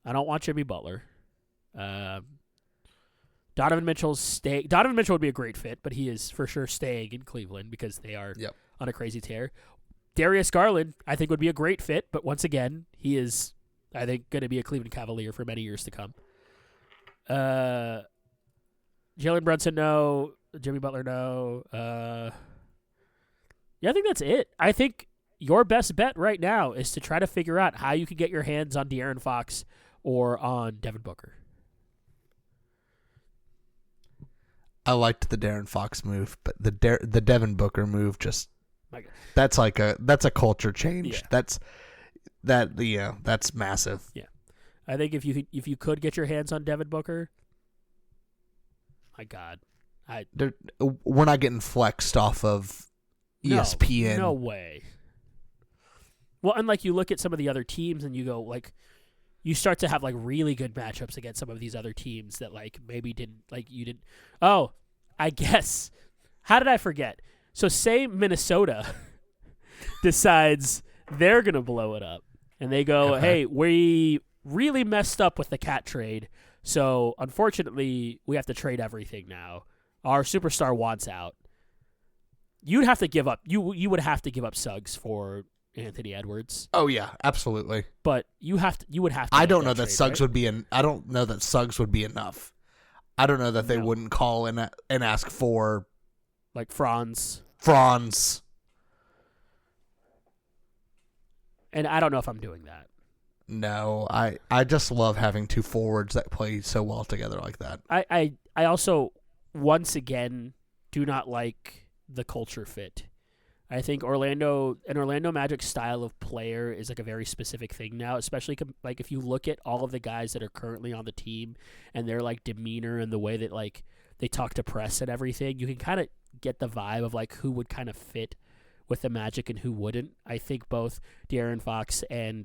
I don't want Jimmy Butler. Donovan Mitchell's stay. Donovan Mitchell would be a great fit, but he is for sure staying in Cleveland because they are on a crazy tear. Darius Garland, I think, would be a great fit, but once again, he is, I think, going to be a Cleveland Cavalier for many years to come. Jalen Brunson, no. Jimmy Butler, no. Yeah, I think that's it. I think your best bet right now is to try to figure out how you can get your hands on De'Aaron Fox or on Devin Booker. I liked the De'Aaron Fox move, but the Devin Booker move that's a culture change. Yeah. That's massive. Yeah, I think if you could get your hands on Devin Booker, my God, we're not getting flexed off of ESPN. No way. Well, and like you look at some of the other teams and you go like, you start to have like really good matchups against some of these other teams that like maybe didn't like you didn't. Oh, I guess. How did I forget? So say Minnesota decides they're gonna blow it up, and they go, "Hey, we really messed up with the Cat trade, so unfortunately we have to trade everything now. Our superstar wants out." You'd have to give up. You would have to give up Suggs for Anthony Edwards. Oh yeah, absolutely. But you would have to. I don't know that trade, Suggs right? would be I don't know that Suggs would be enough. I don't know that they wouldn't call and ask for like Franz. And I don't know if I'm doing that. No, I just love having two forwards that play so well together like that. I also once again do not like the culture fit. I think Orlando Magic style of player is like a very specific thing now, especially like if you look at all of the guys that are currently on the team and their like demeanor and the way that like they talk to press and everything, you can kind of get the vibe of like who would kind of fit with the Magic and who wouldn't. I think both De'Aaron Fox and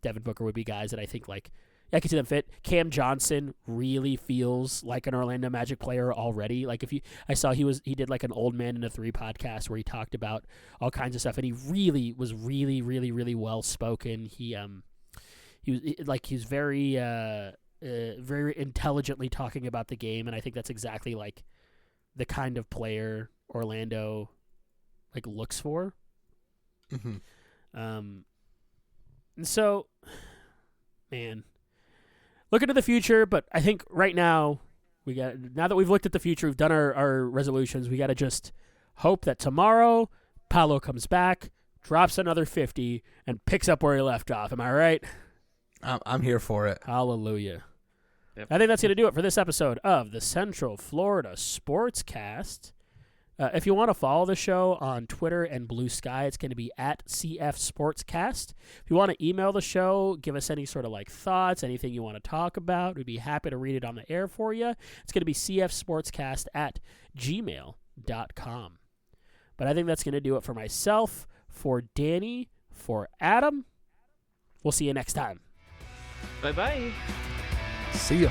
Devin Booker would be guys that I think like I can see them fit. Cam Johnson really feels like an Orlando Magic player already. Like I saw he did like an Old Man in a 3 podcast where he talked about all kinds of stuff, and he really was really, really, really well spoken. He was very very intelligently talking about the game, and I think that's exactly like the kind of player Orlando like looks for. Mm-hmm. And so, man, looking to the future, but I think right now now that we've looked at the future, we've done our resolutions, we got to just hope that tomorrow Paolo comes back, drops another 50, and picks up where he left off. Am I right? I'm here for it. Hallelujah. Yep. I think that's going to do it for this episode of the Central Florida Sportscast. If you want to follow the show on Twitter and Blue Sky, it's going to be at CF Sportscast. If you want to email the show, give us any sort of like thoughts, anything you want to talk about, we'd be happy to read it on the air for you. It's going to be cfsportscast@gmail.com. But I think that's going to do it for myself, for Danny, for Adam. We'll see you next time. Bye-bye. See ya.